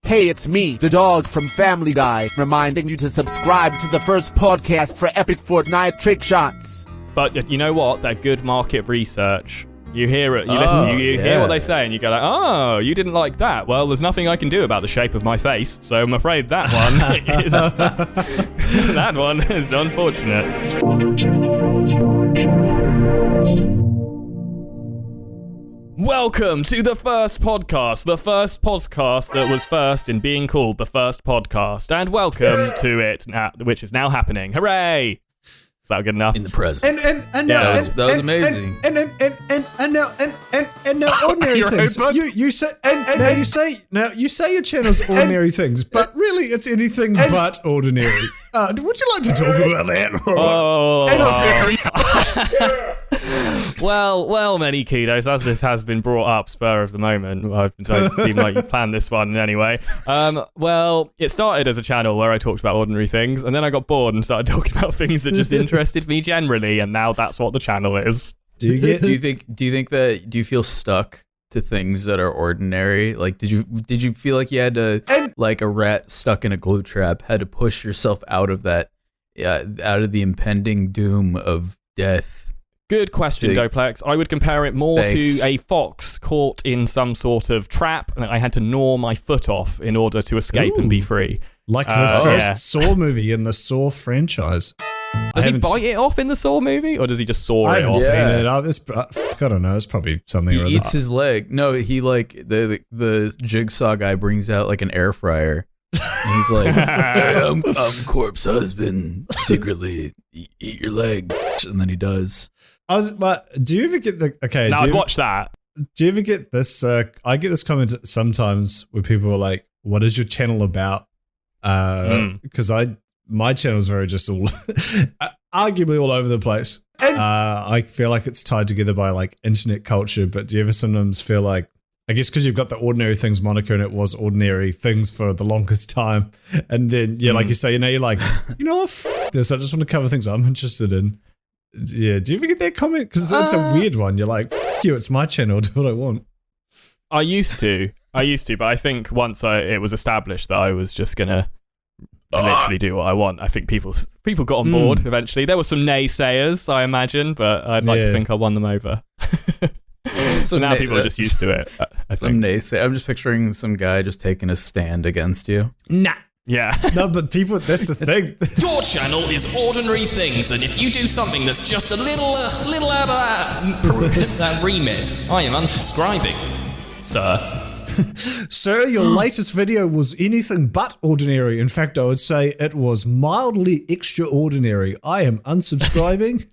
Hey, it's me, the dog from Family Guy, reminding you to subscribe to the first podcast for epic Fortnite trick shots. But you know what? They're good market research. You hear it, you listen, you hear what they say, and you go like, oh, you didn't like that. Well, there's nothing I can do about the shape of my face, so I'm afraid that one is that one is unfortunate. Welcome to the first podcast that was first in being called the first podcast, and welcome to it, which is now happening. Hooray! Is that good enough? In the present. And now, that was amazing. And now ordinary things. You say your channel's ordinary things, but really it's anything but ordinary. Would you like to talk about that? Well, many kudos, as this has been brought up spur of the moment. I've been trying to seem like you planned this one anyway. Well, it started as a channel where I talked about ordinary things, and then I got bored and started talking about things that just interested me generally, and now that's what the channel is. Do you feel stuck to things that are ordinary? Like, did you feel like you had to, like a rat stuck in a glue trap, had to push yourself out of that, out of the impending doom of death? Good question, Doplex. I would compare it more to a fox caught in some sort of trap, and I had to gnaw my foot off in order to escape and be free. Like the first Saw movie in the Saw franchise. Does he bite it off in the Saw movie, or does he just saw it off? I haven't seen it. I don't know. It's probably something. He eats his leg. No, he like the jigsaw guy brings out like an air fryer. And he's like, hey, I'm corpse husband. Secretly eat your leg, and then he does. Do you ever get the No, I'd watch that. Do you ever get this? I get this comment sometimes where people are like, "What is your channel about?" Because my channel is very just all, arguably all over the place. I feel like it's tied together by like internet culture. But do you ever sometimes feel like, I guess because you've got the ordinary things moniker and it was ordinary things for the longest time, and then like you say, you're like, what, this. I just want to cover things I'm interested in. Yeah, do you ever get that comment? Because it's a weird one. You're like, F you, it's my channel, do what I want. I used to, but I think once it was established that I was just gonna literally do what I want, I think people got on board eventually. There were some naysayers, I imagine, but I'd like to think I won them over. So now people are just used to it. I'm just picturing some guy just taking a stand against you. Nah. Yeah. No, but people, that's the thing. Your channel is ordinary things, and if you do something that's just a little out of that remit, I am unsubscribing, sir. Sir, your latest video was anything but ordinary. In fact, I would say it was mildly extraordinary. I am unsubscribing.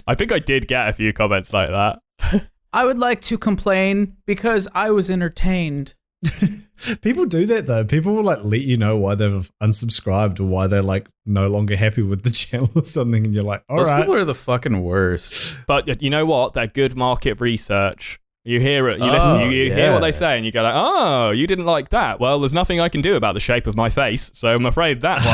I think I did get a few comments like that. I would like to complain because I was entertained. People do that though. People will like let you know why they've unsubscribed or why they're like no longer happy with the channel or something, and you're like, all right. Those people are the fucking worst. But you know what? They're good market research. You hear it, you listen, you hear what they say, and you go like, oh, you didn't like that. Well, there's nothing I can do about the shape of my face, so I'm afraid that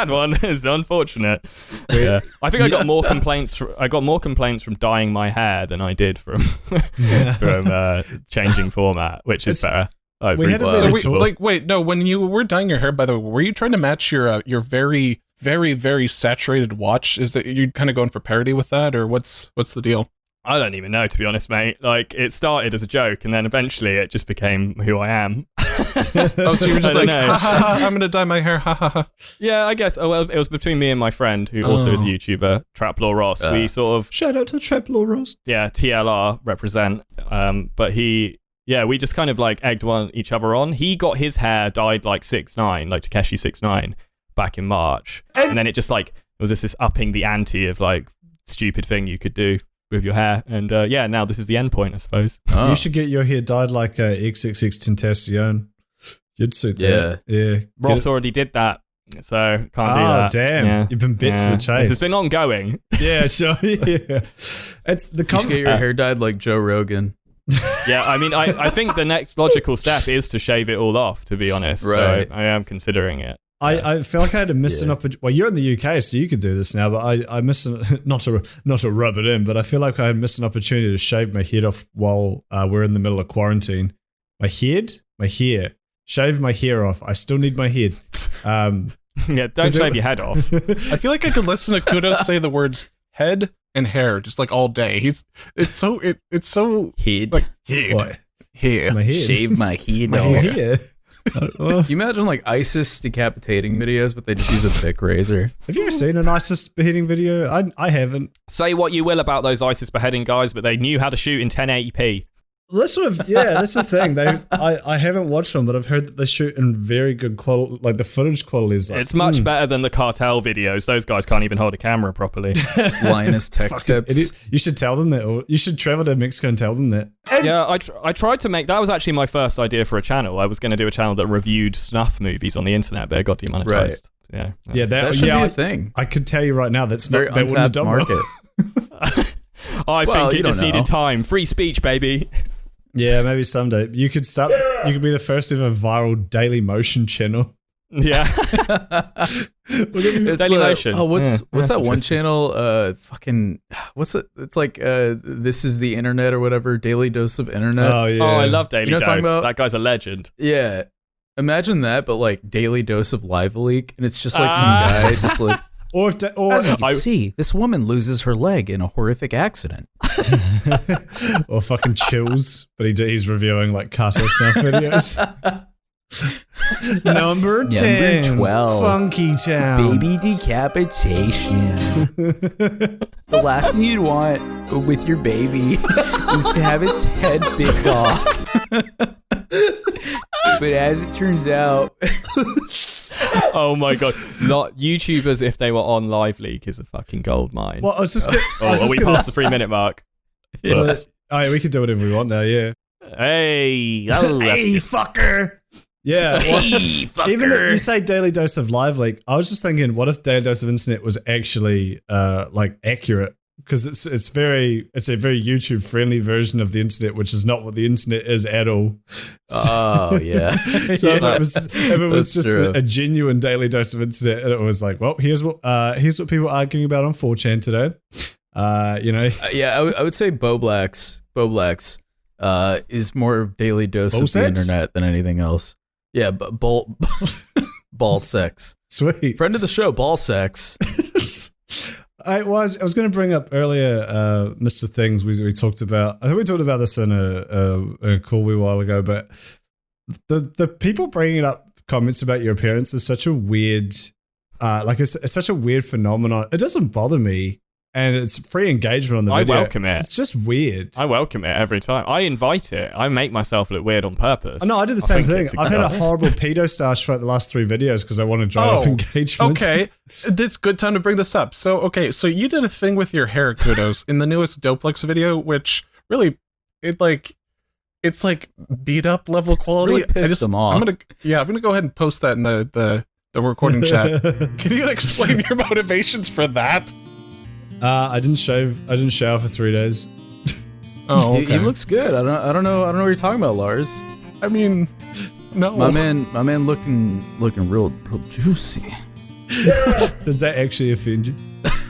one is unfortunate. Yeah. I think I got more complaints. I got more complaints from dyeing my hair than I did from changing format, which is better. When you were dyeing your hair, by the way, were you trying to match your very, very, very saturated watch? Is that you're kind of going for parody with that, or what's the deal? I don't even know, to be honest, mate. Like, it started as a joke, and then eventually it just became who I am. So you were just like, I'm going to dye my hair, Yeah, I guess. Oh, well, it was between me and my friend, who also is a YouTuber, Traplaw Ross. We sort of... Shout out to Traplaw Ross. Yeah, TLR represent. But we just kind of like egged each other on. He got his hair dyed like 6ix9ine, like Takeshi 6ix9ine, back in March. And then it just like, it was just this upping the ante of like stupid thing you could do with your hair, and now this is the end point, I suppose. You should get your hair dyed like XXX Tentacion. You'd suit that. Yeah. Ross already did that, so can't do that. Oh, damn. Yeah. You've been bit to the chase. This has been ongoing. Yeah, sure. Yeah. It's the you should get your hair dyed like Joe Rogan. Yeah, I mean, I think the next logical step is to shave it all off, to be honest. Right. So I am considering it. I feel like I had to miss an opportunity. Well, you're in the UK, so you could do this now, but I missed not to rub it in, but I feel like I had missed an opportunity to shave my head off while we're in the middle of quarantine. My hair. Shave my hair off. I still need my head. Yeah, don't shave your head off. I feel like I could listen to Kudos say the words head and hair just like all day. It's so Head. like head. What? Hair. It's my head. Shave my head My off. hair. Can you imagine like ISIS decapitating videos, but they just use a Bic razor? Have you ever seen an ISIS beheading video? I haven't. Say what you will about those ISIS beheading guys, but they knew how to shoot in 1080p. That's the thing. I haven't watched them, but I've heard that they shoot in very good quality. Like the footage quality is like, It's much better than the cartel videos. Those guys can't even hold a camera properly. Just Linus Tech Tips. You should tell them that, or you should travel to Mexico and tell them that. Yeah, I tried to make... That was actually my first idea for a channel. I was going to do a channel that reviewed snuff movies on the internet, but it got demonetized. Right. Yeah. That should be a thing. I could tell you right now that's Very not that wouldn't have untapped done market. I Well, think you it just don't know. needed time. Free speech, baby. Yeah, maybe someday you could start. You could be the first ever viral Daily Motion channel. Yeah. It's, Daily Motion. Oh, what's Yeah, that that's one interesting. channel? What's it? It's like This Is the Internet or whatever. Daily Dose of Internet. Oh yeah. Oh, I love Daily You know what I'm Dose. talking about? That guy's a legend. Yeah. Imagine that, but like Daily Dose of Live Leak, and it's just like some guy just like. Or if As you can see, this woman loses her leg in a horrific accident. or fucking chills, but he's reviewing like cartel snuff videos. Number 10, 12, Funky Town. Baby decapitation. The last thing you'd want with your baby is to have its head bit off. But as it turns out, Oh my god. Not YouTubers if they were on Live Leak is a fucking gold mine. Well, I was just. Are we past the 3-minute mark? Oh yeah, we can do whatever we want now. Yeah. Hey. Oh, Hey, fucker. Yeah. Well, fucker. even if you say Daily Dose of Live Leak, I was just thinking, what if Daily Dose of Internet was actually like accurate? Because it's a very YouTube friendly version of the internet, which is not what the internet is at all. oh yeah. So if it was That's just true. a genuine daily dose of internet, and it was like, well, here's what people are arguing about on 4chan today. Yeah, I would say Bo Blacks is more of Daily Dose Bo of the sex? internet than anything else. Yeah, but ball sex. Sweet. Friend of the show, ball sex. I was going to bring up earlier, Mr. Things. We talked about. I think we talked about this in a call a while ago. But the people bringing up comments about your appearance is such a weird, it's such a weird phenomenon. It doesn't bother me, and it's free engagement on the I video. welcome it. It's just weird. I welcome it every time. I invite it. I make myself look weird on purpose. No, I do the same think thing. it's I've had a good. horrible pedo stash for the last 3 videos because I want to drive up engagement. Okay, it's good time to bring this up. So you did a thing with your hair, Kudos, in the newest Doplex video, which really, it's like beat up level quality. Really pissed them off. I'm gonna go ahead and post that in the recording chat. Can you explain your motivations for that? I didn't shower for 3 days. Oh, He okay. looks good. I don't know what you're talking about, Lars. I mean, no. My man looking real juicy. Does that actually offend you?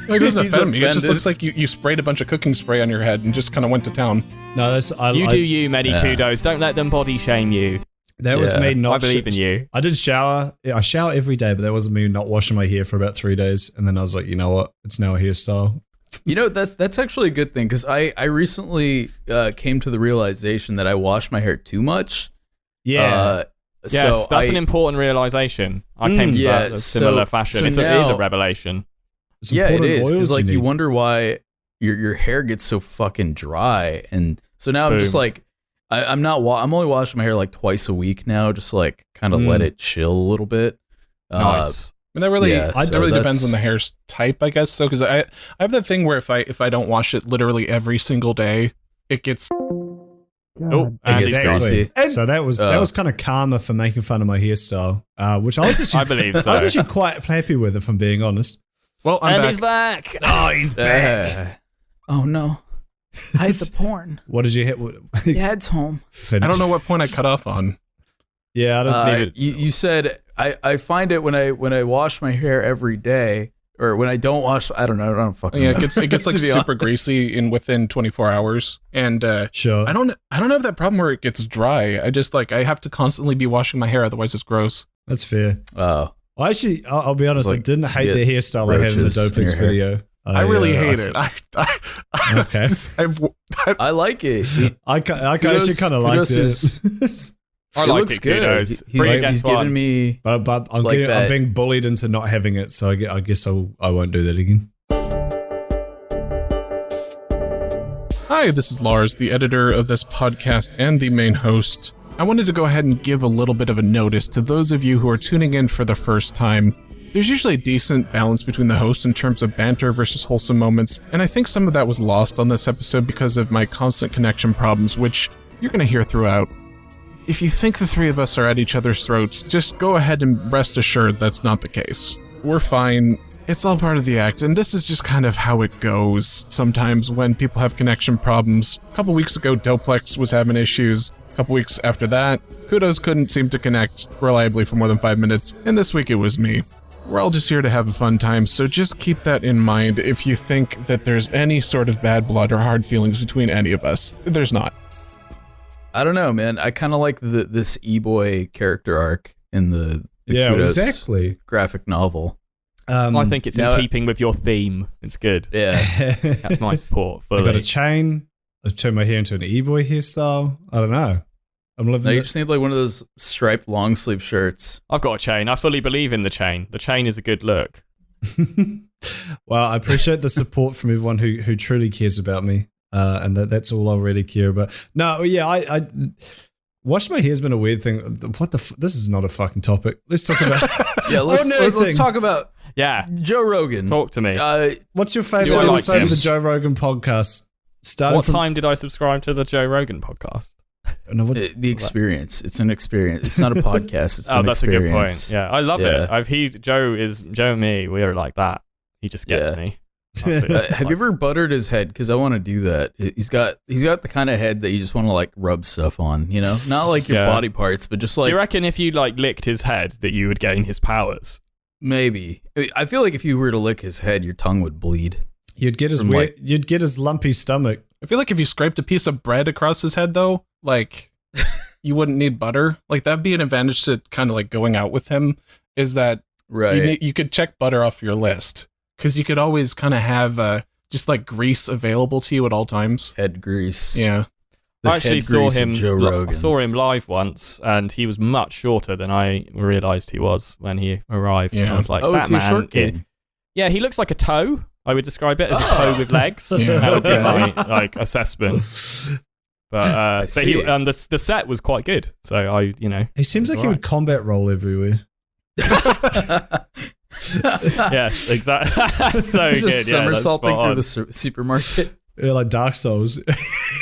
It doesn't He's offend me. It just offended. looks like you sprayed a bunch of cooking spray on your head and just kind of went to town. No, that's You do you, Many Kudos. Don't let them body shame you. That was Yeah. me not. I believe in you. I did shower. I shower every day, but that wasn't me not washing my hair for about 3 days, and then I was like, you know what? It's now a hairstyle. You know, that's actually a good thing because I recently came to the realization that I wash my hair too much. Yeah. Yes, So that's an important realization. I came to that in a similar fashion. so It is a now- revelation. It's yeah, it important is oils because like you need. wonder why your hair gets so fucking dry, and so now I'm just Boom. like I'm only washing my hair like twice a week now, just like kind of let it chill a little bit. Nice. And that really, Yeah, that so really depends that's- on the hair type, I guess. Though, because I have that thing where if I don't wash it literally every single day, it gets. Oh, Andy's Exactly. gone. greasy. So that was kind of karma for making fun of my hairstyle, which I was actually, I believe so. I was actually quite happy with, if I'm being honest. Well, I'm Andy's back. back. Oh, he's back. Oh no, hide the porn. What did you hit? Dad's home. I don't know what point I cut off on. Yeah, I don't. You said I find it when I wash my hair every day or when I don't wash, I don't know. I don't fucking know. Yeah, it gets like To be super honest. greasy within 24 hours. And Sure. I don't have that problem where it gets dry. I just I have to constantly be washing my hair, otherwise it's gross. That's fair. Oh, Well, actually, I'll be honest. I Like, didn't hate yeah, the hairstyle I had in the roaches in Doplex your hair. video. I really hate it. Okay. I like it. I actually kind of liked kudos it. is- I it like looks it, good. kudos. He's, Bring he's against given one. me. But I'm, Like I'm that. being bullied into not having it, so I guess I won't do that again. Hi, this is Lars, the editor of this podcast and the main host. I wanted to go ahead and give a little bit of a notice to those of you who are tuning in for the first time. There's usually a decent balance between the hosts in terms of banter versus wholesome moments, and I think some of that was lost on this episode because of my constant connection problems, which you're going to hear throughout. If you think the three of us are at each other's throats, just go ahead and rest assured that's not the case. We're fine. It's all part of the act, and this is just kind of how it goes sometimes when people have connection problems. A couple weeks ago, Doplex was having issues. A couple weeks after that, Kudos couldn't seem to connect reliably for more than 5 minutes, and this week it was me. We're all just here to have a fun time, so just keep that in mind if you think that there's any sort of bad blood or hard feelings between any of us. There's not. I don't know, man. I kind of like this e-boy character arc in the Yeah, Kudos exactly. graphic novel. I think it's in now- keeping with your theme. It's good. Yeah. That's my support I got fully. a chain. I've turned my hair into an e-boy hairstyle. I don't know. I'm living No, you it. just need like one of those striped long sleeve shirts. I've got a chain. I fully believe in the chain. The chain is a good look. Well, I appreciate the support from everyone who truly cares about me, and that's all I really care about. No, yeah, I washing my hair's been a weird thing. What the? This is not a fucking topic. Let's talk about. Yeah, let's ordinary let's things. talk about Yeah, Joe Rogan. talk to me. What's your favorite Do I like episode him? of the Joe Rogan podcast? Starting What from time did I subscribe to the Joe Rogan podcast? No, what- The experience. It's an experience. It's not a podcast. It's Oh, an that's a good experience. point. Yeah, I love Yeah. it. Joe and me. We are like that. He just gets Yeah. me. Have you ever buttered his head? Because I want to do that. He's got the kind of head that you just want to like rub stuff on. You know, not like your Yeah. body parts, but just Do like you reckon if you like licked his head that you would gain his powers? maybe. I feel like if you were to lick his head, your tongue would bleed. you'd get his From, weird, like- you'd get his lumpy stomach. I feel like if you scraped a piece of bread across his head, though, like, you wouldn't need butter. Like, that'd be an advantage to kind of like going out with him, is that Right. you could check butter off your list. Because you could always kind of have just like grease available to you at all times. Head grease. Yeah. The I actually head saw grease of him. Joe I Rogan. saw him live once, and he was much shorter than I realized he was when he arrived. Yeah. I was like, Oh, that is he a man, short kid? Yeah, he looks like a toe. I would describe it as a toe with legs. Yeah. That would be Okay. my like assessment. But so he, see. the set was quite good. So I, He seems like he would combat roll everywhere. yes, exactly. So Just good. Yeah, that's somersaulting spot through on. the supermarket. Yeah, like Dark Souls.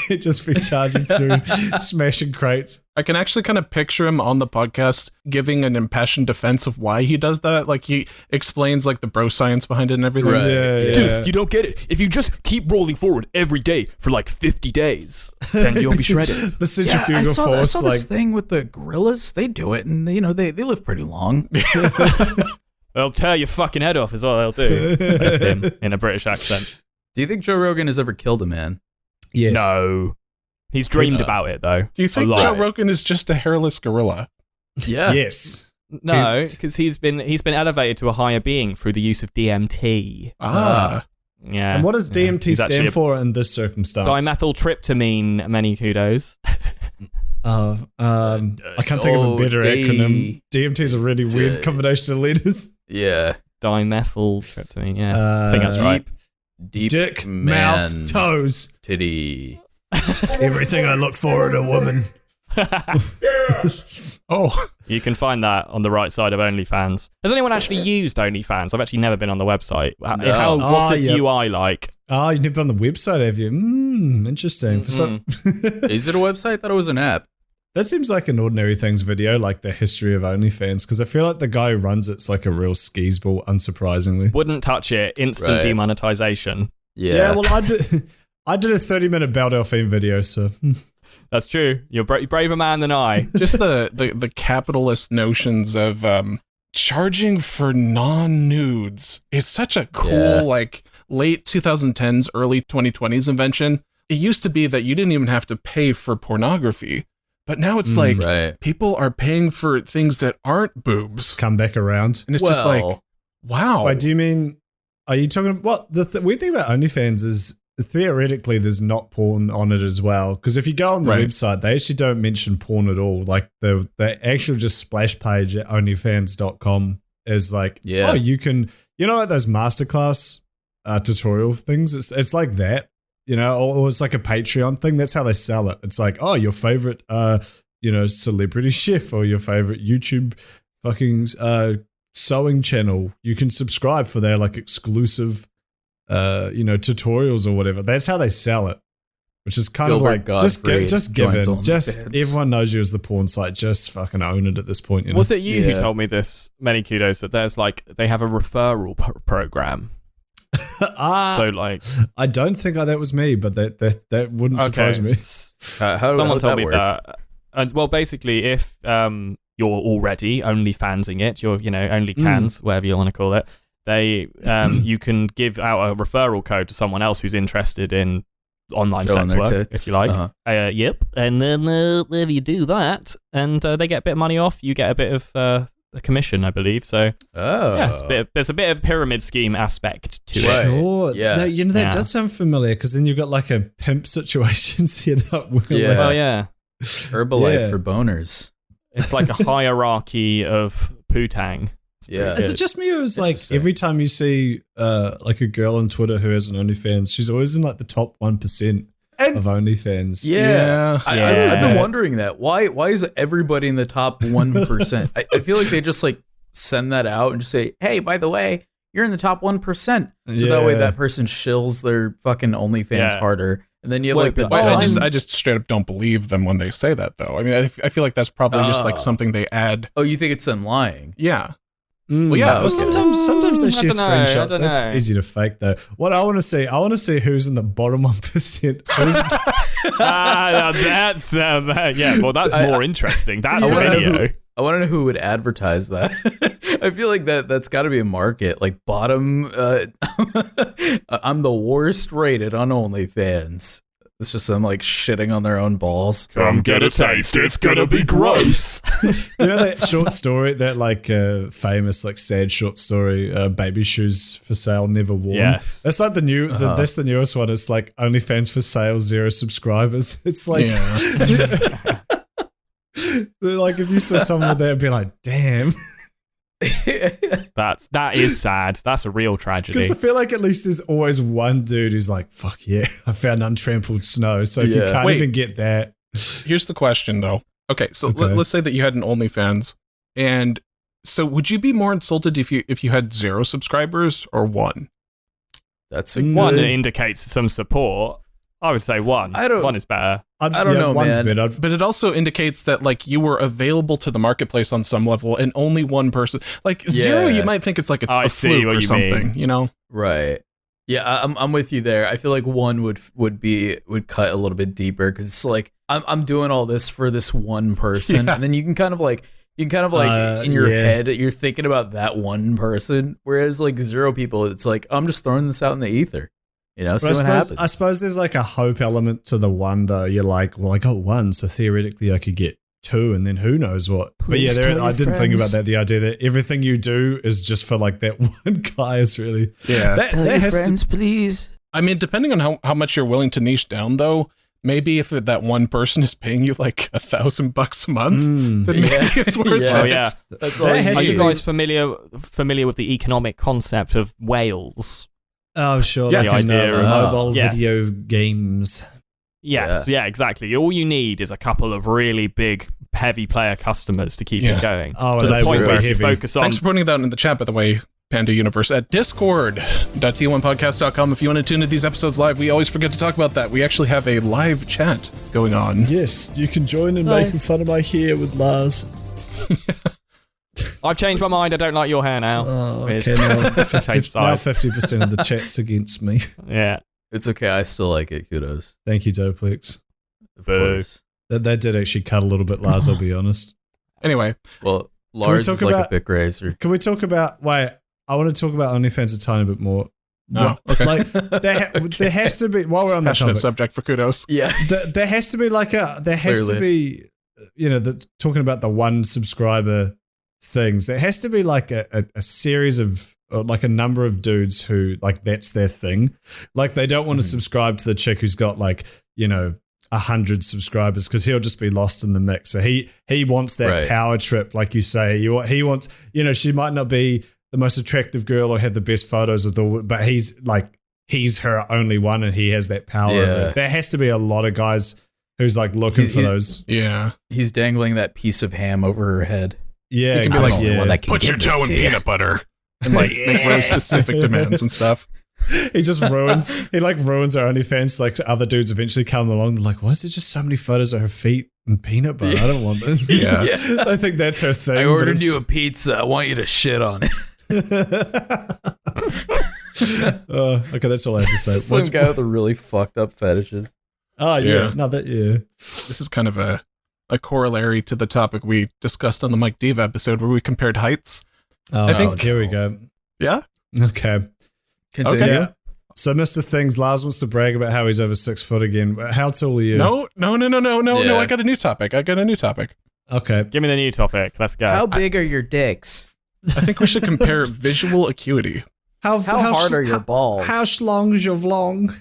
He'd just be charging through, smashing crates. I can actually kind of picture him on the podcast giving an impassioned defense of why he does that. Like, he explains like the bro science behind it and everything. Right. Yeah. Dude, you don't get it. If you just keep rolling forward every day for like 50 days, then you'll be shredded. The Yeah, I centrifugal saw force, like this thing with the gorillas. They do it, and they live pretty long. They'll tear your fucking head off is all they'll do. That's him in a British accent. Do you think Joe Rogan has ever killed a man? yes. No. He's dreamed No. about it though. Do you think A lot. Joe Rogan is just a hairless gorilla? Yeah. Yes. No, He's- because he's been elevated to a higher being through the use of DMT. Ah. Yeah. And what does DMT He's actually stand a- for in this circumstance? Dimethyltryptamine, many kudos. I can't think of a better hey. acronym. DMT is a really weird Yeah. combination of letters. Yeah. Dimethyltryptamine, yeah. I think that's right. Deep Dick, man, mouth, toes. titty. Everything I look for in a woman. Oh, You can find that on the right side of OnlyFans. Has anyone actually used OnlyFans? I've actually never been on the website. No. What's its yeah. UI like? Oh, you've never been on the website, have you? Interesting. For some, Is it a website? I thought it was an app. that seems like an Ordinary Things video, like the history of OnlyFans, because I feel like the guy who runs it's like a real skis ball, unsurprisingly. Wouldn't touch it. Instant Right. demonetization. Yeah. Well, I did a 30-minute Belle Delphine video, so That's true. You're braver man than I. just the capitalist notions of charging for non-nudes is such a cool, like, late 2010s, early 2020s invention. It used to be that you didn't even have to pay for pornography. But now it's like people are paying for things that aren't boobs. Come back around. And it's just like, wow. Wait, do you mean, are you talking about, the weird thing about OnlyFans is theoretically there's not porn on it as well. Because if you go on the website, they actually don't mention porn at all. Like the actual just splash page at onlyfans.com is like, oh, you can, like those masterclass tutorial things? It's like that. Or it's like a Patreon thing. That's how they sell it. It's like, oh, your favorite, celebrity chef or your favorite YouTube fucking sewing channel. You can subscribe for their like exclusive, tutorials or whatever. That's how they sell it, which is kind of like just everyone knows you as the porn site. Just fucking own it at this point. Was it you who told me this? Many kudos that there's like they have a referral program. So like, I don't think that was me, but that wouldn't surprise me. Someone told me that. Well, basically, if you're already OnlyFansing it, you're OnlyCans, whatever you want to call it. They you can give out a referral code to someone else who's interested in online sex work, if you like. Yep, and then if you do that, and they get a bit of money off, you get a bit of a commission, I believe. So there's a bit of pyramid scheme aspect to it. Sure. Yeah. No, that does sound familiar because then you've got like a pimp situation set up. Herbalife for boners. It's like a hierarchy of putang. Yeah. Is it just me, or is like every time you see like a girl on Twitter who has an OnlyFans, she's always in like the top 1% of OnlyFans? I've been wondering that. Why is everybody in the top 1%? I feel like they just like send that out and just say, hey, by the way, you're in the top 1%. So that way that person shills their fucking OnlyFans harder. And then you have I just straight up don't believe them when they say that, though. I mean, I feel like that's probably just like something they add. Oh, you think it's them lying? Yeah. Well, yeah. Sometimes they share screenshots. That's easy to fake, though. What I want to see who's in the bottom 1%. That's more interesting. That's a video. I want to know who would advertise that. I feel like that's got to be a market. Like bottom, I'm the worst rated on OnlyFans. It's just them like shitting on their own balls. Come get a taste. It's gonna be gross. You know that short story, that like famous like sad short story, baby shoes for sale, never worn. Yes. That's like that's the newest one. It's like OnlyFans for sale, 0 subscribers. It's like, like if you saw someone with that, it'd be like, damn. That is sad. That's a real tragedy. Because I feel like at least there's always one dude who's like, fuck yeah, I found untrampled snow. So if you can't even get that. Here's the question though. Okay, so let's say that you had an OnlyFans, and so would you be more insulted if you had 0 subscribers or 1? That's one that indicates some support. I would say 1. One is better. I don't know, man. Better. But it also indicates that like you were available to the marketplace on some level, and only one person. Like 0, you might think it's like a fluke or something, you know? Right. Yeah, I'm with you there. I feel like 1 would cut a little bit deeper because it's like I'm doing all this for this one person, and then you can kind of like in your head you're thinking about that one person, whereas like 0 people, it's like I'm just throwing this out in the ether. See what happens. I suppose there's like a hope element to the 1 though. You're like, well, I got 1, so theoretically I could get 2, and then who knows what. Please, but I didn't think about that. The idea that everything you do is just for like that one guy is really Tell your friends, please. I mean, depending on how much you're willing to niche down, though, maybe if that one person is paying you like $1,000 a month, then maybe it's worth it. Oh, yeah. That's all. Are you guys familiar with the economic concept of whales? Oh, sure. Yeah, like the idea of mobile video games. Yes, yeah, exactly. All you need is a couple of really big, heavy player customers to keep it going. Oh, to and the point where you focus on. Thanks for putting that in the chat, by the way, Panda Universe, at discord.t1podcast.com. If you want to tune into these episodes live, we always forget to talk about that. We actually have a live chat going on. Yes, you can join in making fun of my hair with Lars. I've changed my mind. I don't like your hair now. Oh, okay, now 50% of the chat's against me. Yeah. It's okay. I still like it. Kudos. Thank you, Doplex. Of course. That did actually cut a little bit, Lars, I'll be honest. Anyway. Well, Lars is like a big raiser. Can we talk about? Wait, I want to talk about OnlyFans a tiny bit more. Oh, okay. Like there has to be, while we're on that topic, subject for kudos. Yeah, there has to be talking about the one subscriber things. There has to be like a series of, or like a number of dudes who like that's their thing. Like they don't want to subscribe to the chick who's got like 100 subscribers because he'll just be lost in the mix. But he wants that power trip, like you say. He wants, she might not be the most attractive girl or have the best photos of but he's her only one and he has that power. Yeah. There has to be a lot of guys who's like looking for those. Yeah. He's dangling that piece of ham over her head. Yeah, he can be like, put your toe in peanut butter and like make very specific demands and stuff. He just ruins our OnlyFans. Like other dudes eventually come along. They're like, why is there just so many photos of her feet and peanut butter? I don't want this. Yeah. I think that's her thing. I ordered you a pizza. I want you to shit on it. Okay, that's all I have to say. Some guy with a really fucked up fetishes. Oh yeah, This is kind of a corollary to the topic we discussed on the Mike Diva episode where we compared heights. I think here we go. Yeah. Okay. Continue. Okay. Yeah. So, Mr. Things, Lars wants to brag about how he's over 6 foot again. How tall are you? No. I got a new topic. Okay. Give me the new topic. Let's go. How big are your dicks? I think we should compare visual acuity. How hard are your balls? How long is your long?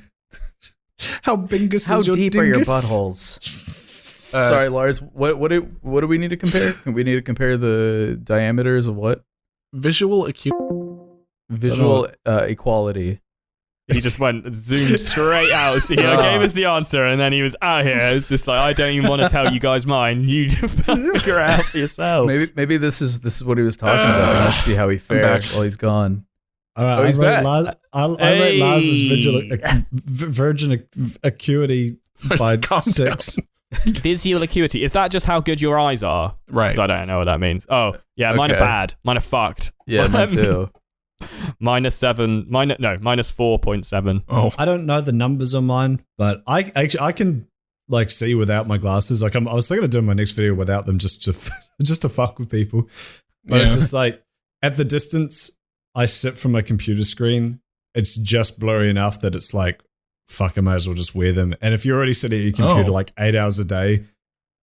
How bingus How is your deep dingus? are your buttholes? Sorry, Lars. What do we need to compare? We need to compare the diameters of what? Visual acuity. Visual equality. He just zoomed straight out. So he gave us the answer, and then he was out here. It's just like, I don't even want to tell you guys mine. You figure it out for yourselves. Maybe this is what he was talking about. Let's see how he fared while he's gone. All right, he's back. I rate Lars's virgin acuity by 6. Visual acuity. Is that just how good your eyes are? Right. 'Cause I don't know what that means. Oh, yeah, mine are bad. Mine are fucked. Yeah, mine too. -7. Minus 4.7. Oh, I don't know the numbers on mine, but I can like see without my glasses. Like I was thinking of doing my next video without them just to fuck with people. But it's just like at the distance I sit from my computer screen, it's just blurry enough that it's like, fuck, I might as well just wear them. And if you're already sitting at your computer like 8 hours a day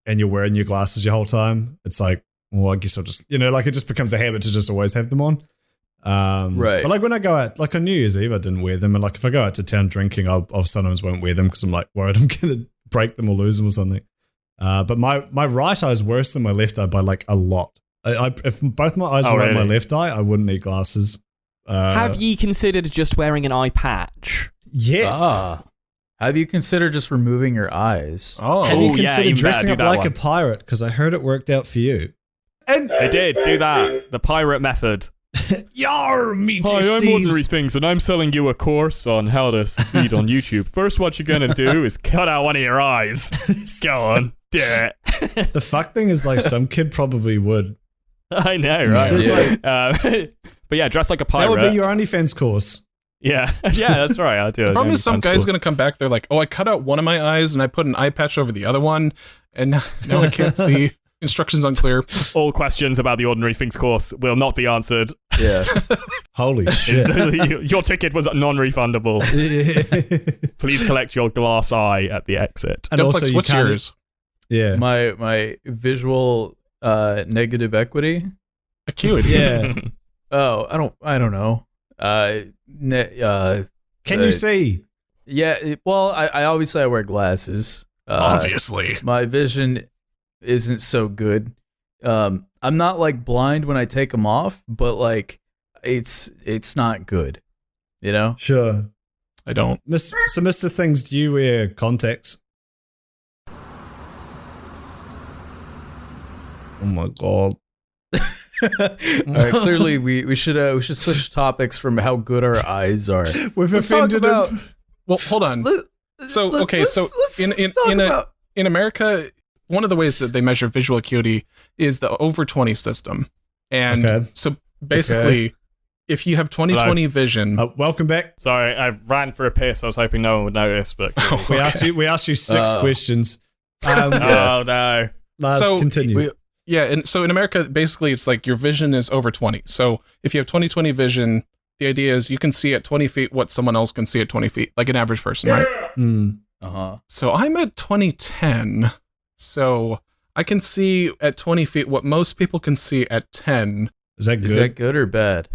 and you're wearing your glasses your whole time, it's like, well, I guess I'll just, like it just becomes a habit to just always have them on. Right. But like when I go out, like on New Year's Eve, I didn't wear them. And like if I go out to town drinking, I'll sometimes won't wear them because I'm like worried I'm going to break them or lose them or something. But my right eye is worse than my left eye by like a lot. If both my eyes were on my left eye, I wouldn't need glasses. Have ye considered just wearing an eye patch? Yes. Have you considered just removing your eyes? Oh. Have you considered dressing up like one. a pirate? Because I heard it worked out for you. And They did do that. The pirate method. Yar, me Hi, I'm tasties. Ordinary Things, and I'm selling you a course on how to succeed on YouTube. First, what you're gonna do is cut out one of your eyes. Go on, do it. The fuck thing is like some kid probably would. I know, right? But yeah, dress like a pirate. That would be your OnlyFans course. Yeah, that's right. I do. The problem is some guy's going to come back. They're like, oh, I cut out one of my eyes and I put an eye patch over the other one. And now I can't see. Instructions unclear. All questions about the Ordinary Things course will not be answered. Yeah. Holy shit. Your ticket was non-refundable. Please collect your glass eye at the exit. And also, Duplex, what's yours? Yeah. My visual negative equity. Acuity. Yeah. Oh, I don't know. Can you see? Yeah. Well, I obviously I wear glasses. Obviously. My vision isn't so good. I'm not like blind when I take them off, but like it's not good. You know? Sure. I don't. So, Mr. Things, do you wear contacts? Oh my god. All right, clearly we should switch topics from how good our eyes are. We've Let's talk offended about. him. Well, hold on. In America, one of the ways that they measure visual acuity is the over 20 system. And so basically, if you have 20/20 vision. Welcome back. Sorry, I ran for a piss. I was hoping no one would notice, but we asked you 6 questions. Oh no. Lars, continue. Yeah, and so in America, basically, it's like your vision is over 20. So if you have 20/20 vision, the idea is you can see at 20 feet what someone else can see at 20 feet, like an average person, right? So I'm at 20/10, so I can see at 20 feet what most people can see at 10. Is that good? Is that good or bad?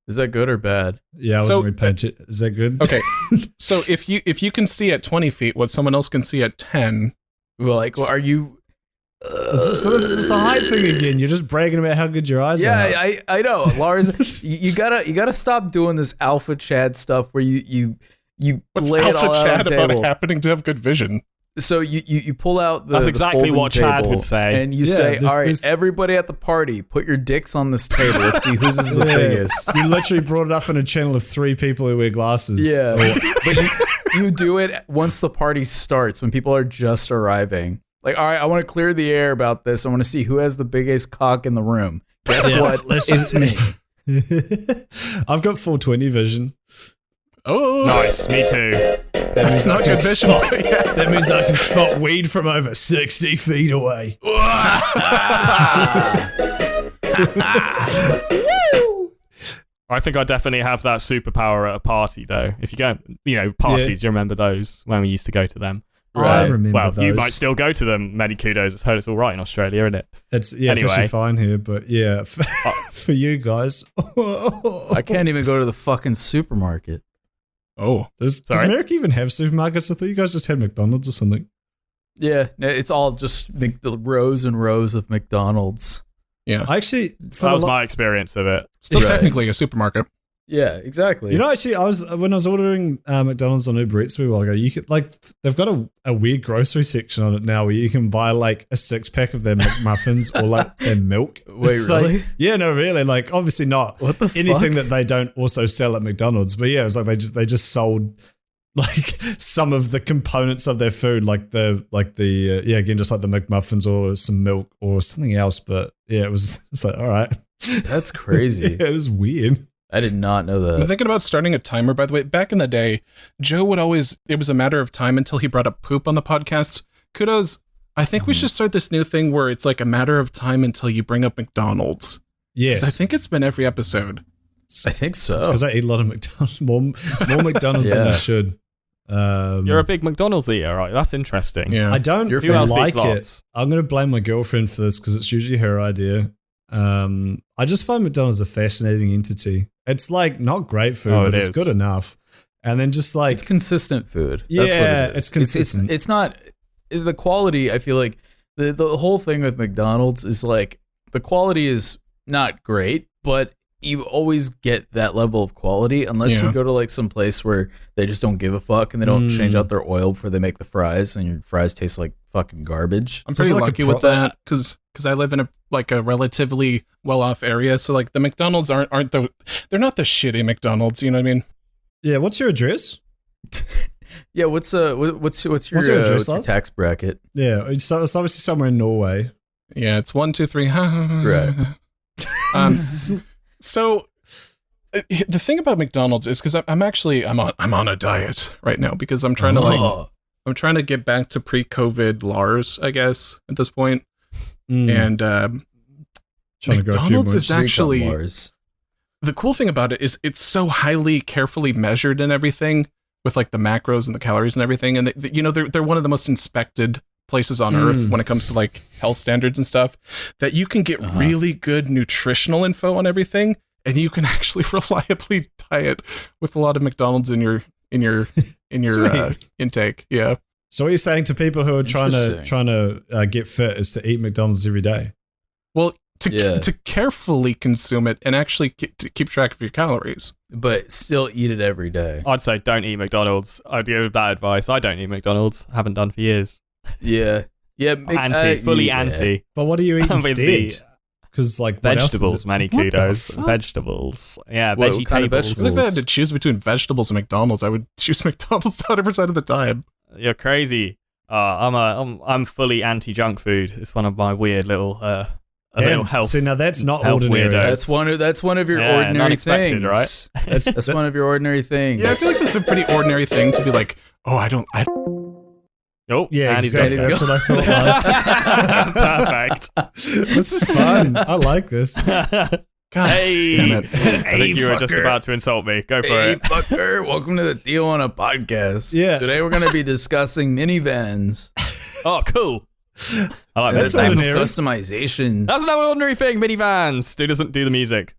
Is that good or bad? Yeah, I wasn't really paying attention. Is that good? Okay, so if you can see at 20 feet what someone else can see at 10, Well, like, are you? So this is the height thing again. You're just bragging about how good your eyes are. Yeah, I know, Lars. you gotta stop doing this alpha Chad stuff where you what's lay it Alpha all out Chad on the about table. happening to have good vision? So you pull out the That's exactly the what folding Chad table would say. and you Yeah, say, this- all right, this- everybody at the party, put your dicks on this table. Let's see whose is the biggest. You literally brought it up in a channel of 3 people who wear glasses. Yeah, but you do it once the party starts, when people are just arriving. Like, all right, I want to clear the air about this. I want to see who has the biggest cock in the room. Guess what? It's me. I've got 420 vision. Oh, Nice, me too. That's not good vision. Yeah. That means I can spot weed from over 60 feet away. I think I definitely have that superpower at a party, though. If you go, parties, you remember those when we used to go to them. I remember Well, those. you might still go to them. Many kudos. It's heard it's all right in Australia, isn't it? It's Anyway. actually fine here, but yeah, for you guys. I can't even go to the fucking supermarket. Oh, Does Sorry? America even have supermarkets? I thought you guys just had McDonald's or something. Yeah, it's all just the rows and rows of McDonald's. yeah. I actually, That was my experience of it. Still Right. technically a supermarket. Yeah, exactly. you know, actually, when I was ordering McDonald's on Uber Eats a while ago, you could they've got a weird grocery section on it now where you can buy like a 6-pack of their McMuffins or like their milk. Wait, It's like- really? yeah, no, really. Like, obviously not What the anything fuck? that they don't also sell at McDonald's, but yeah, it's like they just sold like some of the components of their food, again, just like the McMuffins or some milk or something else. But yeah, it's like, all right, That's crazy. yeah, it was weird. I did not know I'm that. thinking about starting a timer, by the way. Back in the day, Joe would always, it was a matter of time until he brought up poop on the podcast. Kudos. I think we should start this new thing where it's like a matter of time until you bring up McDonald's. 'Cause Yes, I think it's been every episode. I think so. because I eat a lot of McDonald's, more McDonald's than I Yeah. should. You're a big McDonald's eater, right? That's interesting. Yeah. I don't Your Who else like eats it. lots? I'm going to blame my girlfriend for this because it's usually her idea. I just find McDonald's a fascinating entity. It's like not great food, Oh, but it it's is. good enough. And then just like, It's consistent food. yeah, That's what it is. it's consistent. It's not the quality. I feel like the whole thing with McDonald's is like the quality is not great, but you always get that level of quality unless Yeah. you go to like some place where they just don't give a fuck and they don't change out their oil before they make the fries and your fries taste like fucking garbage. I'm So pretty it's like a lucky with that because I live in a relatively well-off area. So like the McDonald's they're not the shitty McDonald's. You know what I mean? Yeah, what's your address? Yeah, what's your What's your address, what's your Lars? tax bracket? Yeah, it's obviously somewhere in Norway. Yeah, it's 1, 2, 3. Right. So the thing about McDonald's is because I'm on a diet right now because I'm trying to Oh. I'm trying to get back to pre-COVID Lars, I guess, at this point. Mm, And trying to grow a few McDonald's more is inches. actually Lars. the cool thing about it is it's so highly carefully measured and everything with like the macros and the calories and everything. And they're one of the most inspected places on earth when it comes to like health standards and stuff, that you can get really good nutritional info on everything. And you can actually reliably diet with a lot of McDonald's in your intake. Yeah. So what you're saying to people who are trying Interesting. to get fit is to eat McDonald's every day? Well, Yeah. to carefully consume it and actually to keep track of your calories. But still eat it every day. I'd say don't eat McDonald's. I'd give that advice. I don't eat McDonald's. Haven't done for years. Yeah. Yeah. Fully yeah. anti. But what do you eat I mean, the instead? Because like what else is Vegetables, it? many What the kudos. fuck? Vegetables. Yeah, What veggie kind of tables. It's like if I had to choose between vegetables and McDonald's, I would choose McDonald's 100% of the time. You're crazy. I'm fully anti junk food. It's one of my weird little little health. See, now that's not health ordinary. weirdos. That's one of your Yeah, ordinary unexpected, things. right? That's one of your ordinary things. Yeah, I feel like that's a pretty ordinary thing to be like, oh, I don't Oh, Yeah, and exactly. he's That's what I thought was. Perfect. This is fun. I like this. God Hey, damn it. I think you were just about to insult me. Go for Hey, it. fucker! Welcome to the Theo on a podcast. Yes. Today we're going to be discussing minivans Oh, cool. I like and That's the type of ordinary. customizations. That's no ordinary thing. Minivans. Dude doesn't do the music.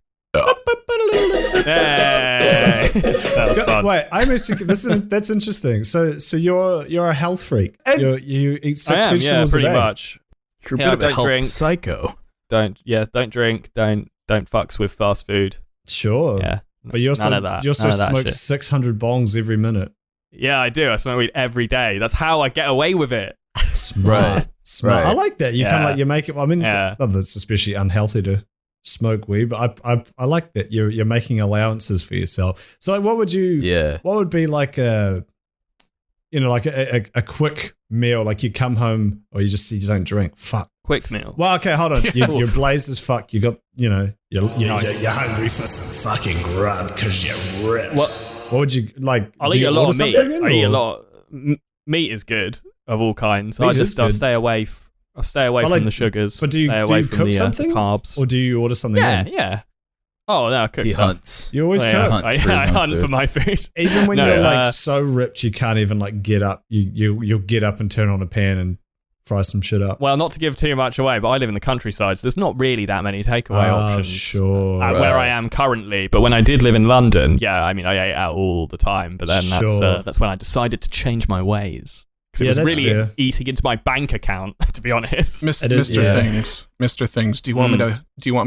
Hey, that was fun. Wait, I'm actually, that's interesting. So you're a health freak. You eat six I am, yeah, vegetables pretty a day. much. You're a Yeah, bit of a don't health drink. psycho. Don't drink. Don't fucks with fast food. Sure. Yeah, But you also none of that. you also None of that smoke shit. 600 bongs every minute. Yeah, I do. I smoke weed every day. That's how I get away with it. Smart. Smart. Right. I like that. You Yeah. kind of like you make it. I mean, Yeah. not that it's especially unhealthy to smoke weed, but I like that you're making allowances for yourself. So like, what would be like a quick meal? Like you come home or you just see you don't drink. Fuck. Quick meal. Well, okay, hold on. You're blazed as fuck. You got, you're hungry for some fucking grub because you're ripped. What would you like? I'll do eat you a lot order of meat. something in, I eat a or- lot. Meat is good of all kinds. Meat I'll is good. stay away. I'll stay away I like- from the sugars. But do you stay away cook from the something? carbs? Or do you order something Yeah, in? yeah. Oh no, I cook He stuff. hunts. You always Oh, cook. yeah. hunts for his I own hunt food. for my food. Even when No, you're like so ripped you can't even like get up. You'll get up and turn on a pan and fry some shit up. Well, not to give too much away, but I live in the countryside, so there's not really that many takeaway options. Sure. Where I am currently, but when I did live in London, yeah, I mean, I ate out all the time. But then Sure. that's when I decided to change my ways because Yeah, it was that's really fair. eating into my bank account, to be honest. It is- Mr. yeah. Things, do you want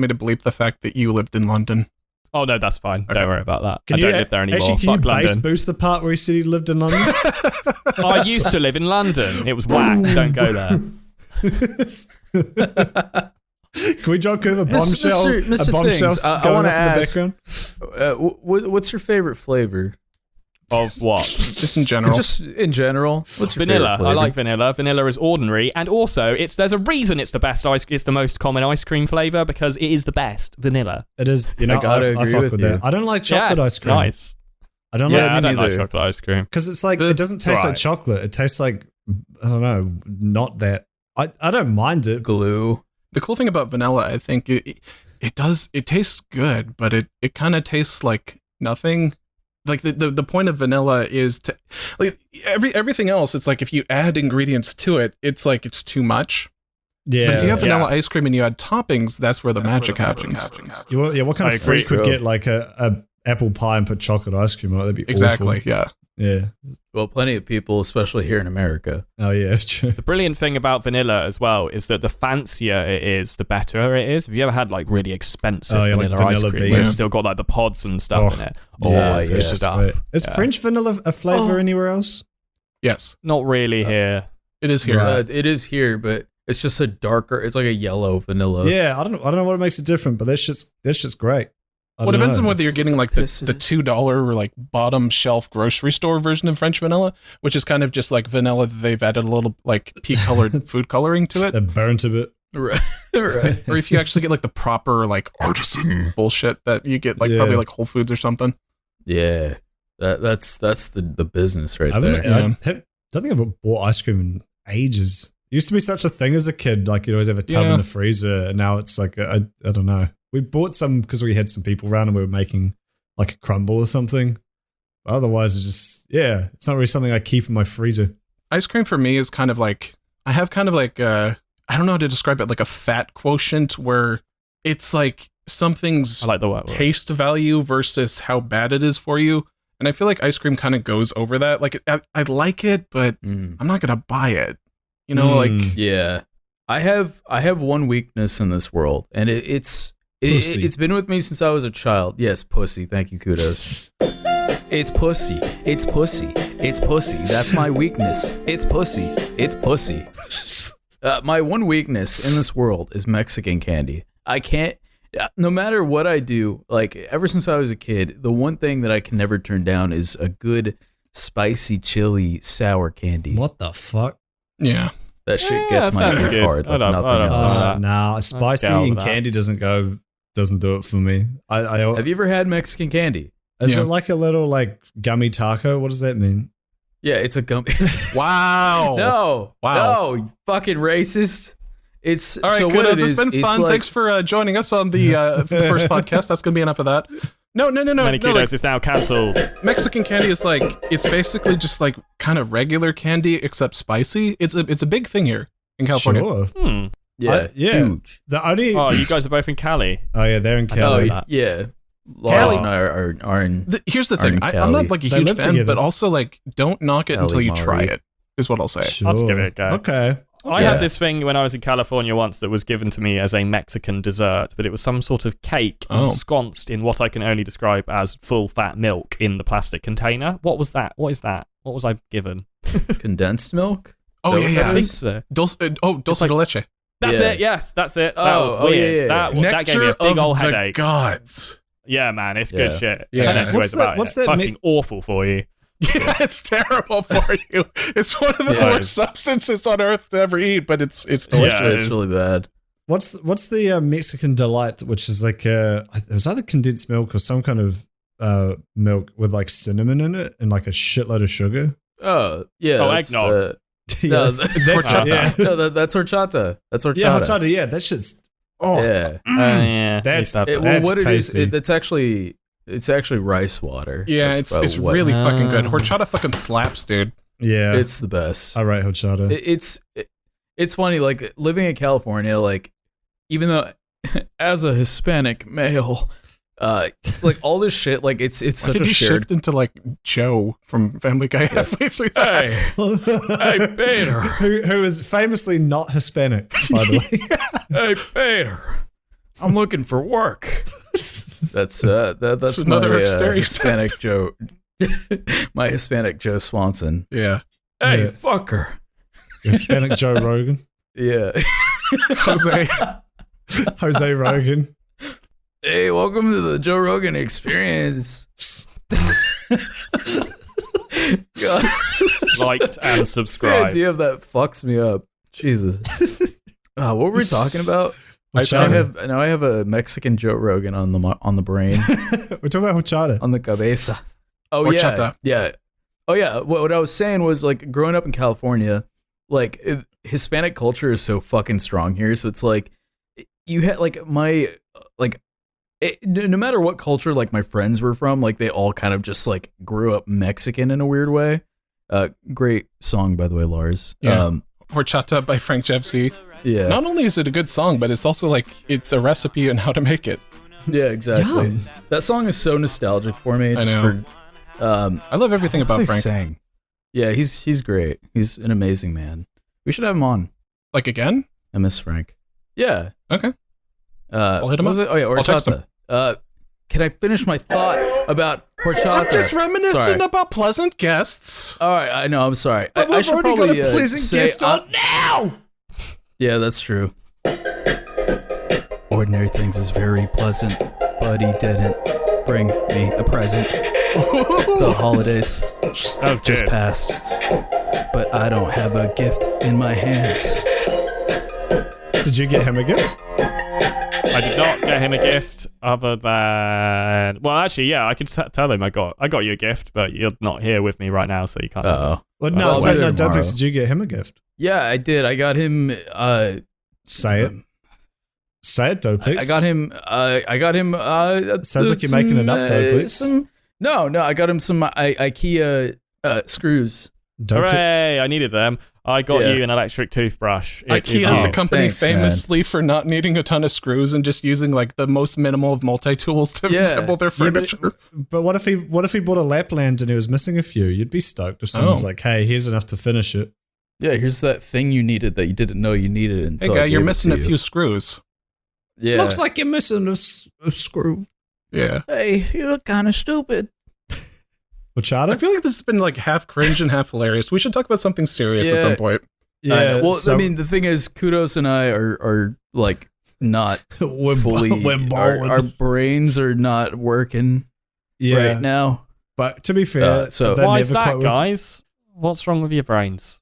me to bleep the fact that you lived in London? Oh no, that's fine. Okay. Don't worry about that. Can I you don't live there anymore. Actually, can Fuck you bass London. boost the part where he said he lived in London? I used to live in London. It was whack. Don't go there. Can we drop over bombshell? Mr. A bombshell Things, I going wanna off in the ask- background? What's your favorite flavor? Of what? Just in general. Just in general. What's your Vanilla. favorite flavor? I like vanilla. Vanilla is ordinary, and also there's a reason it's the best ice. It's the most common ice cream flavor because it is the best. Vanilla. It is. You know, I gotta I agree fuck with with you. that. I don't like chocolate Yes, ice cream. Nice. I don't Yeah, like I don't like neither. chocolate ice cream. because it's like it doesn't taste like Right. chocolate. It tastes like I don't know, not that. I don't mind it. glue. The cool thing about vanilla, I think it tastes good, but it kind of tastes like nothing. Like the point of vanilla is to like everything else. It's like if you add ingredients to it, it's like it's too much. Yeah. But if you have vanilla Yeah. ice cream and you add toppings, that's where the magic happens. What kind I of agree. freak would Cool. get like a apple pie and put chocolate ice cream on it? That'd be Exactly. awful. Yeah. Yeah. Well, plenty of people, especially here in America. Oh yeah. True. The brilliant thing about vanilla as well is that the fancier it is, the better it is. Have you ever had like really expensive Oh, yeah, like vanilla ice vanilla cream? Where beans. it's still got like the pods and stuff Oh, in it. yeah, it's yeah. good stuff. Is Yeah. French vanilla a flavor Oh. anywhere else? Yes, Not really here. it is here. Right. It is here, but it's just a darker. It's like a yellow vanilla. Yeah, I don't know what makes it different, but that's just great. I Well, it don't depends know. on whether you're getting like the Pissing it. $2 like bottom shelf grocery store version of French vanilla, which is kind of just like vanilla that they've added a little like pea colored food coloring to it. They're burnt a bit. Right. Right. Or if you actually get like the proper like artisan bullshit that you get like Yeah. probably like Whole Foods or something. Yeah. That's the business right I there. don't think I've bought ice cream in ages. It used to be such a thing as a kid. Like you'd always have a tub Yeah. in the freezer, and now it's like I don't know. We bought some because we had some people around and we were making like a crumble or something. Otherwise, it's not really something I keep in my freezer. Ice cream for me is kind of like I have kind of like I don't know how to describe it, like a fat quotient where it's like something's I like the word. taste value versus how bad it is for you. And I feel like ice cream kind of goes over that. Like I like it, but Mm. I'm not gonna buy it. You know, like Yeah. I have one weakness in this world, and it's Pussy. it's been with me since I was a child. Yes, pussy. Thank you, kudos. It's pussy. It's pussy. It's pussy. That's my weakness. It's pussy. It's pussy. My one weakness in this world is Mexican candy. I can't, no matter what I do, like ever since I was a kid, the one thing that I can never turn down is a good spicy chili sour candy. What the fuck? yeah. That shit Yeah, gets that my sounds dick good. hard I like don't- nothing I don't else. know. Nah, spicy down with and that. candy doesn't do it for me. Have you ever had Mexican candy? Is Yeah. it like a little like gummy taco? What does that mean? Yeah, it's a gummy. Wow. No, you fucking racist. It's all right. so Kudos. what it It's is, been fun. like- Thanks for joining us on the first podcast. That's gonna be enough of that. No. Many kudos. Like, It's now cancelled. Mexican candy is like it's basically just like kind of regular candy except spicy. It's a big thing here in California. Sure. Yeah, huge. The only. Oh, you guys are both in Cali. Oh yeah, they're in Oh Cali. yeah. Lars and I are in. Here's the Are in thing. I'm Cali. not like a They huge live fan, together. but also like don't knock it Cali until you Mari. try it. Is what I'll say. Sure. I'll just give it a go. Okay. I had this thing when I was in California once that was given to me as a Mexican dessert, but it was some sort of cake ensconced in what I can only describe as full fat milk in the plastic container. What was that? What is that? What was I given? Condensed milk? Oh Is that yeah, what I that think is? so. Dulce like- de leche. That's Yeah. it. Yes, that's it. That Oh, was oh, weird. yeah, yeah. That gave me a big of old the headache. gods. Yeah, man, it's Yeah. good shit. Yeah. There's no two ways about what's it. that Fucking awful for you. Yeah, it's terrible for you. It's one of the Yeah. worst substances on earth to ever eat, but it's Yeah, delicious. It's really bad. What's the Mexican delight, which is like it was either condensed milk or some kind of milk with like cinnamon in it and like a shitload of sugar. Oh yeah. Oh, that's, eggnog. No, Yes, it's horchata. Yeah, no, that's horchata. That's horchata. yeah, horchata. Yeah, that shit's. Oh, Yeah. Yeah. That's- Taste that. Well, That's what it is, tasty. it's actually rice water. Yeah, That's it's about what- really fucking good. Horchata fucking slaps, dude. yeah. It's the best. I rate horchata. It's funny, like living in California, like even though as a Hispanic male, like all this shit, like it's Why such did a you shared. shift into like Joe from Family Guy halfway through that? Hey Peter, who is famously not Hispanic, by the way. hey Peter, I'm looking for work. That's that's another my stereotype. Hispanic Joe, my Hispanic Joe Swanson. Yeah. Hey Yeah. fucker, Hispanic Joe Rogan, yeah. Jose. Jose Rogan. Hey, welcome to the Joe Rogan Experience. God. Liked and The subscribed. idea of that fucks me up. Jesus. What were we talking about? Horchata. Now I have a Mexican Joe Rogan on the brain, We're talking about horchata. on the cabeza. Oh Horchata. yeah. Oh yeah. What I was saying was like growing up in California, like Hispanic culture is so fucking strong here. So it's like you had like no matter what culture like my friends were from, like they all kind of just like grew up Mexican in a weird way. Great song by the way, Lars. Yeah. Horchata by Frank Jevsey. Yeah. Not only is it a good song, but it's also like it's a recipe on how to make it. Yeah, exactly. Yum. That song is so nostalgic for me. I just know. For, I love everything about what's he Frank. saying? Yeah, he's great. He's an amazing man. We should have him on. Like again? I miss Frank. Yeah. Okay. I'll hit him what was up. it? Oh yeah, I'll text him. horchata. Can I finish my thought about horchata? I'm just reminiscing Sorry. about pleasant guests. All right, I know. I'm sorry. But I we've should already probably got a pleasant say, guest on now. Yeah, that's true. Ordinary Things is very pleasant, but he didn't bring me a present. The holidays That was just good. passed, but I don't have a gift in my hands. Did you get him a gift? I did not get him a gift other than. Well, actually, yeah, I could tell him I got you a gift, but you're not here with me right now, so you can't. Uh-oh. Well, no, I'll say be there no. tomorrow. Dumpix, did you get him a gift? Yeah, I did. I got him. Say it. Say it, Dopix. I got him. I got him. Sounds like you're making it up, Dopix. No, I got him some IKEA screws. Hooray! I needed them. I got Yeah. you an electric toothbrush. It is IKEA, the used. company Thanks, man. famously for not needing a ton of screws and just using like the most minimal of multi-tools to Yeah. assemble their Yeah, but- furniture. But what if he bought a Lapland and he was missing a few? You'd be stoked if someone's Oh. like, "Hey, here's enough to finish it." Yeah, here's that thing you needed that you didn't know you needed Hey until guy, I you're gave it missing to a you. few screws. Yeah. Looks like you're missing a screw. Yeah. Hey, you look kind of stupid. I Horchata? feel like this has been like half cringe and half hilarious. We should talk about something serious at Yeah. some point. I know. Well, so I mean, the thing is, Kudos and I are like not we're fully. we're balling. Our brains are not working yeah, right now. but to be fair, so- they're Why is never that, quite- guys? What's wrong with your brains?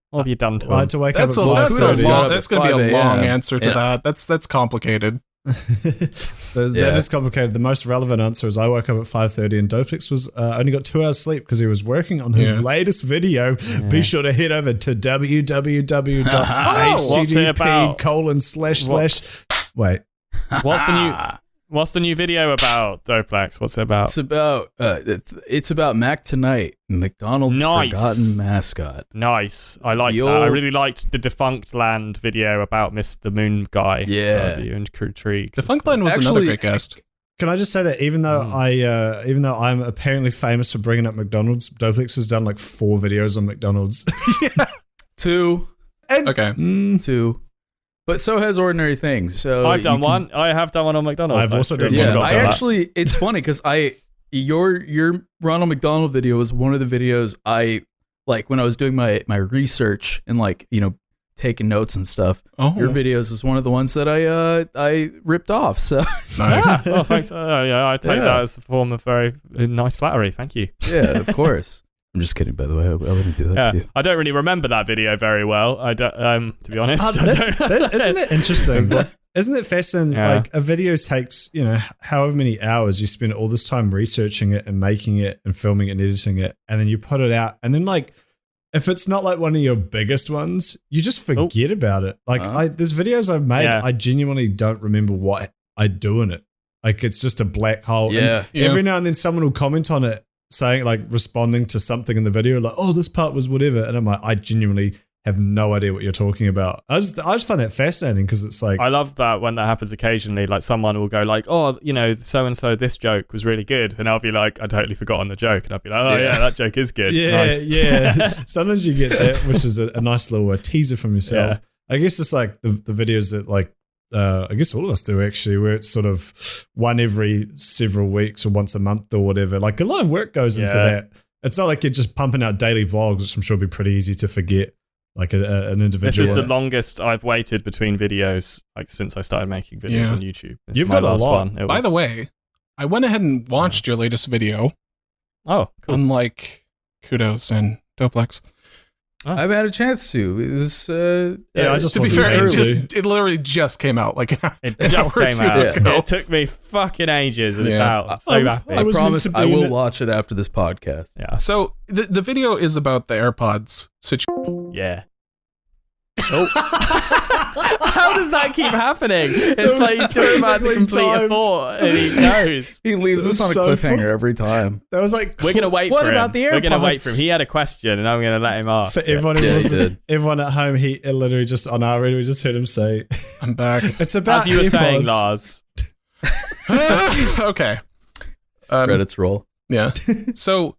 What have you done to I had them? to wake That's up at a that's, Kudos a got long, up that's at going to be a 5 long a.m. answer to Yeah. that. That's complicated. That is complicated. The most relevant answer is I woke up at 5:30 and Doplex was only got 2 hours sleep because he was working on his latest video. Be sure to head over to www.http:// Wait. What's the new video about, Doplex? What's it about? It's about Mac Tonight, McDonald's forgotten mascot. Nice. I like that. I really liked the Defunct Land video about Mr. Moon Guy. Yeah. So you intrigued. Defunct Land was another great guest. Can I just say that even though I'm apparently famous for bringing up McDonald's, Doplex has done like 4 videos on McDonald's. 2. Okay. 2. But so has Ordinary Things. So I've done one. I have done one on McDonald's. I've also done one. Yeah, I actually. It's funny because your Ronald McDonald video was one of the videos I like when I was doing my research and taking notes and stuff. Oh. Your videos was one of the ones that I ripped off. So Nice. Oh, thanks. I take that as a form of very nice flattery. Thank you. yeah, of course. I'm just kidding, by the way. I wouldn't do that to you. I don't really remember that video very well. I don't, to be honest. Isn't it interesting? Isn't it fascinating? Yeah. Like a video takes, however many hours you spend all this time researching it and making it and filming it and editing it, and then you put it out, and then if it's not like one of your biggest ones, you just forget about it. There's videos I've made, I genuinely don't remember what I do in it. Like it's just a black hole. Yeah. And every now and then someone will comment on it, saying responding to something in the video, like, oh, this part was whatever, and I'm like, I genuinely have no idea what you're talking about. I just find that fascinating because it's like, I love that when that happens occasionally. Like someone will go like, oh, so and so, this joke was really good, and I'll be like, I totally forgotten the joke, and I'll be like, oh yeah, that joke is good. yeah, Nice. yeah. Sometimes you get that, which is a nice little teaser from yourself. Yeah. I guess it's like the videos that I guess all of us do actually, where it's sort of one every several weeks or once a month or whatever. Like a lot of work goes into that. It's not like you're just pumping out daily vlogs, which I'm sure would be pretty easy to forget. Like an individual. This is the longest I've waited between videos, since I started making videos on YouTube. You've got a lot. By the way, I went ahead and watched your latest video. Oh, cool. Unlike Kudos and Doplex. I haven't had a chance to. It was, I just to be wasn't fair, able to. it literally just came out like an It hour just or came two out. ago. It took me fucking ages, and it's Yeah. out. I'm so happy. I was promise meant to I be in will it. watch it after this podcast. Yeah. So the video is about the AirPods situation. Yeah. Oh. How does that keep happening? It's like he's just about to complete a thought and he knows. He leaves us on a so cliffhanger fun. every time. That was like, We're gonna wait What for him. about the We're gonna wait AirPods? for him. He had a question and I'm gonna let him ask. for it. everyone who Yeah, he wasn't, did. everyone at home, he literally just on our radio, we just heard him say, I'm back. it's about As you were saying, AirPods. Lars. Okay. Credits roll. Yeah. So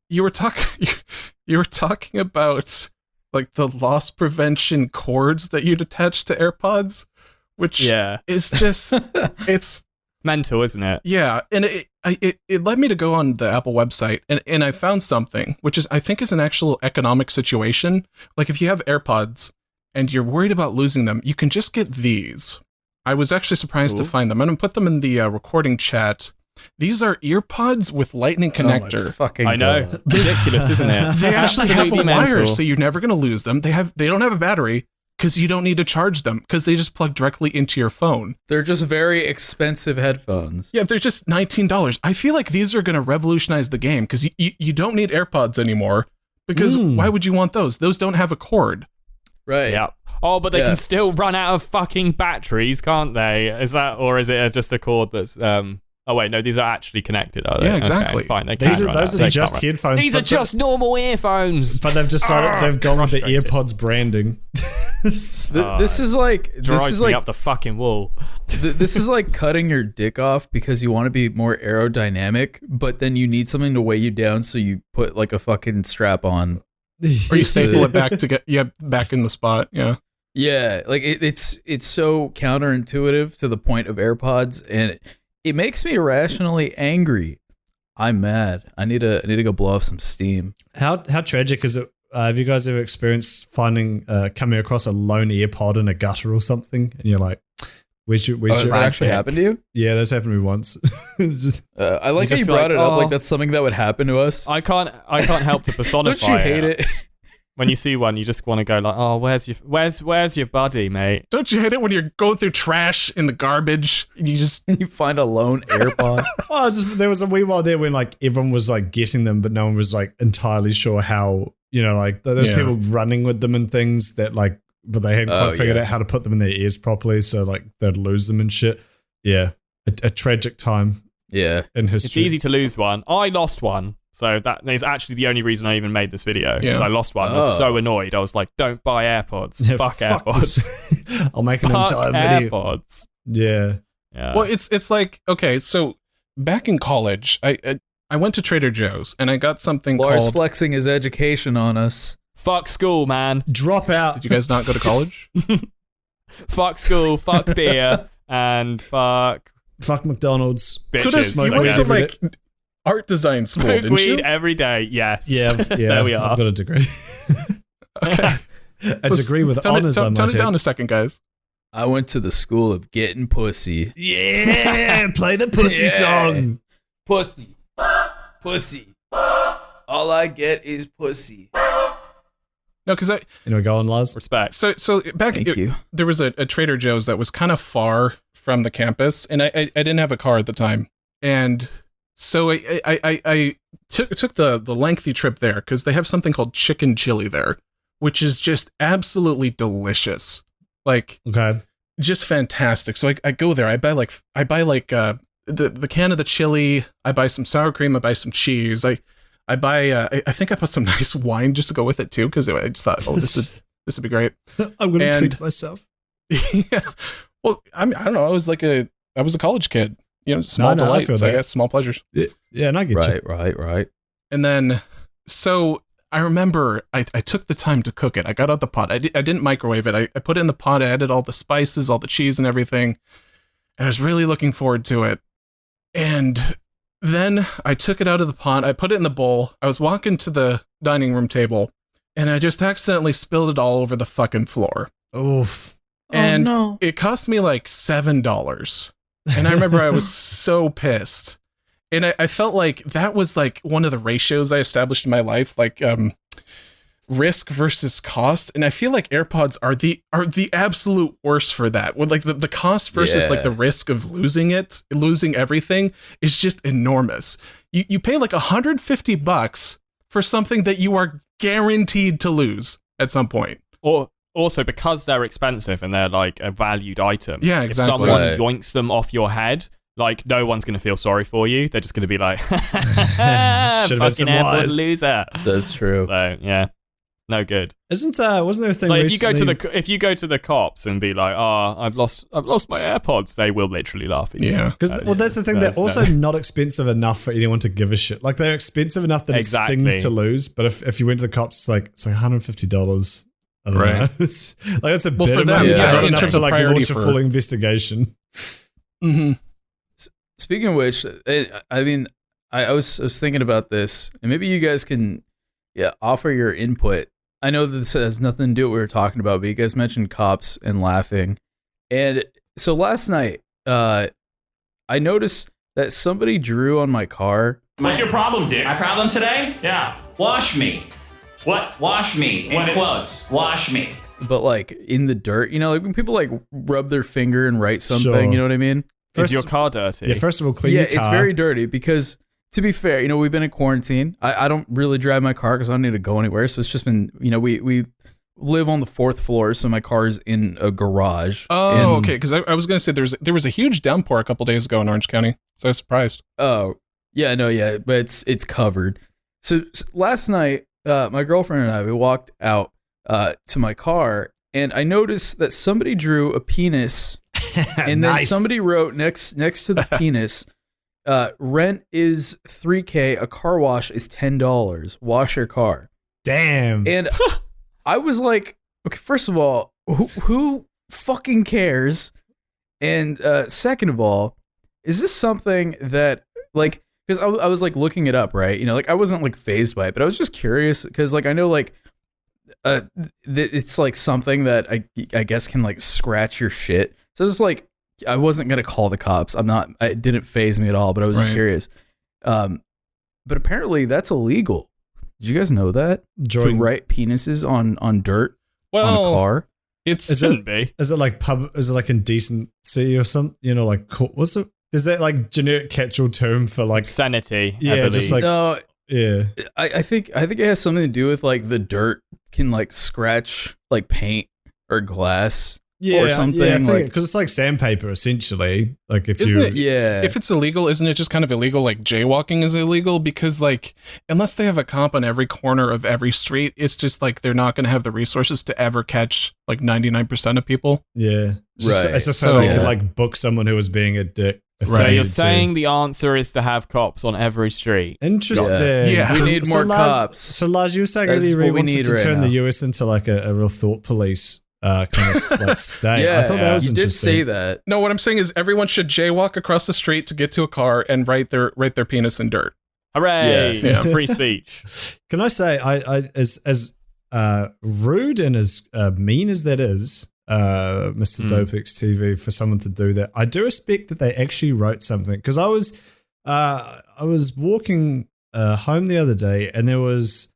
you were talking about the loss prevention cords that you'd attach to AirPods, which is just it's mental, isn't it? yeah, and it led me to go on the Apple website and I found something which I think is an actual economic situation. Like if you have AirPods and you're worried about losing them, you can just get these. I was actually surprised to find them. I'm gonna put them in the recording chat. These are earpods with lightning connector. I know. Ridiculous, isn't it? They actually have a Absolutely wire, mental. so you're never going to lose them. They don't have a battery because you don't need to charge them because they just plug directly into your phone. They're just very expensive headphones. Yeah, they're just $19. I feel like these are going to revolutionize the game because you don't need AirPods anymore because why would you want those? Those don't have a cord. Right. Yeah. Oh, but they can still run out of fucking batteries, can't they? Is that, or is it just a cord that's oh wait, no, these are actually connected, are they? Yeah, exactly. Okay, fine, they Those can are run out. They just can't run. headphones. These are just normal earphones. But they've decided they've gone with the frustrated. AirPods branding. This is like Drives me up the fucking wall. this is like cutting your dick off because you want to be more aerodynamic, but then you need something to weigh you down, so you put like a fucking strap on. Or you staple it back to get back in the spot. Yeah. Yeah, like it's so counterintuitive to the point of AirPods, and it makes me irrationally angry. I'm mad. I need to go blow off some steam. How tragic is it? Have you guys ever experienced coming across a lone earpod in a gutter or something, and you're like, "Where's your?" Has that actually happened to you? Yeah, that's happened to me once. It's just, I like how you just brought like, it up oh. like that's something that would happen to us. I can't help to personify Don't you hate it? When you see one, you just want to go like, oh, where's your buddy, mate? Don't you hate it when you're going through trash in the garbage and you find a lone AirPod? Oh, there was a wee while there when like everyone was like getting them, but no one was like entirely sure how, like there's people running with them and things that like, but they hadn't quite figured out how to put them in their ears properly. So like they'd lose them and shit. Yeah. A tragic time. Yeah. In history. It's easy to lose one. I lost one. So that is actually the only reason I even made this video. Yeah. I lost one. I was so annoyed. I was like, don't buy AirPods. Yeah, fuck AirPods. I'll make an entire video. AirPods. Yeah. Well, it's like, okay, so back in college, I went to Trader Joe's and I got something Lars called... flexing his education on us. Fuck school, man. Drop out. Did you guys not go to college? Fuck school, fuck beer, and fuck McDonald's. bitches. You went to like art design school, Smoke didn't weed you? every day, yes. Yeah. There we are. I've got a degree. Okay. A degree with honors, I Tone might it down add. a second, guys. I went to the school of getting pussy. Yeah, play the pussy song. Pussy. Pussy. All I get is pussy. No, because Go on, Lars. Respect. so back Thank you. there was a Trader Joe's that was kind of far from the campus, and I didn't have a car at the time, and so I took the lengthy trip there because they have something called chicken chili there, which is just absolutely delicious, like Okay. just fantastic. So I go there, I buy like the can of the chili, I buy some sour cream, I buy some cheese, I buy I think I put some nice wine just to go with it too, because I just thought, oh, this would be great. I'm going to And- treat myself. Yeah. Well, I don't know. I was a college kid. Small No, I feel delights, I that. guess, small pleasures. Yeah, and I get you. Right. And then, so I remember I took the time to cook it. I got out the pot. I didn't microwave it. I put it in the pot. I added all the spices, all the cheese and everything. And I was really looking forward to it. And then I took it out of the pot. I put it in the bowl. I was walking to the dining room table and I just accidentally spilled it all over the fucking floor. Oof. And no. it cost me like $7. And I remember I was so pissed. And I felt like that was like one of the ratios I established in my life, like risk versus cost. And I feel like AirPods are the absolute worst for that. With like the cost versus like the risk of losing everything is just enormous. You pay like $150 for something that you are guaranteed to lose at some point. Or also because they're expensive and they're like a valued item. Yeah, exactly. If someone Right. yoinks them off your head, like no one's going to feel sorry for you. They're just going to be like, fucking had some AirPod wires. loser. That's true. So yeah, no good. Wasn't there a thing So recently? if you go to the cops and be like, oh, I've lost my AirPods, they will literally laugh at you. Yeah. Because that's the thing, they're There's also not expensive enough for anyone to give a shit. Like they're expensive enough that Exactly. it stings to lose, but if you went to the cops, it's like $150. I don't Right. know. It's like that's a Well, bit for of them, money, yeah, but not in enough terms to of like priority launch a for- full investigation. Mm-hmm. Speaking of which, I mean, I was thinking about this, and maybe you guys can, offer your input. I know that this has nothing to do with what we were talking about, but you guys mentioned cops and laughing, and so last night, I noticed that somebody drew on my car. What's your problem, Dick? My problem today? Yeah. Wash me. What? Wash me. In quotes. Wash me. But like in the dirt, like when people like rub their finger and write something, Sure. you know what I mean? Is your car dirty? Yeah, first of all, clean Yeah, your car. it's very dirty because, to be fair, we've been in quarantine. I don't really drive my car because I don't need to go anywhere. So it's just been, we live on the 4th floor, so my car's in a garage. Oh, And- okay. Because I was going to say there was a huge downpour a couple days ago in Orange County, so I was surprised. Oh, yeah, no, yeah, but it's covered. So last night, my girlfriend and I, we walked out to my car, and I noticed that somebody drew a penis, and then Nice. somebody wrote next to the penis, rent is $3,000, a car wash is $10. Wash your car. Damn. And I was like, okay, first of all, who fucking cares? And second of all, is this something that, like, because I was like looking it up, right? Like I wasn't like fazed by it, but I was just curious because like I know like it's like something that I guess can like scratch your shit. So it's like I wasn't gonna call the cops. It didn't faze me at all, but I was just Right. curious. But apparently that's illegal. Did you guys know that? To write penises on dirt on a car? Shouldn't be. Is it like is it like indecency or something? You know, like what's it? Is that like generic catch-all term for like sanity? Yeah, just like no. Yeah, I think it has something to do with like the dirt can like scratch like paint or glass. Yeah, or something. Yeah, like, because it's like sandpaper essentially. Like if if it's illegal, isn't it just kind of illegal? Like jaywalking is illegal because like unless they have a cop on every corner of every street, it's just like they're not going to have the resources to ever catch like 99% of people. Yeah, it's just so they can like book someone who was being a dick. Right. So you're saying the answer is to have cops on every street. Interesting. Yeah. We need more cops. So Lars, you were saying earlier you wanted to turn the US into like a real thought police kind of like state. Yeah, I thought that was you interesting. did say that. No, what I'm saying is everyone should jaywalk across the street to get to a car and write their penis in dirt. Hooray! Yeah. Free speech. Can I say, I as rude and as mean as that is, Mr. Dopix TV, for someone to do that, I do respect that they actually wrote something, because I was walking home the other day and there was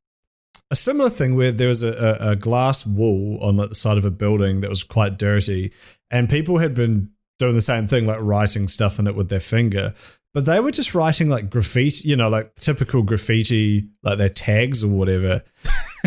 a similar thing where there was a glass wall on the side of a building that was quite dirty, and people had been doing the same thing, like writing stuff in it with their finger, but they were just writing like graffiti, you know, like typical graffiti, like their tags or whatever.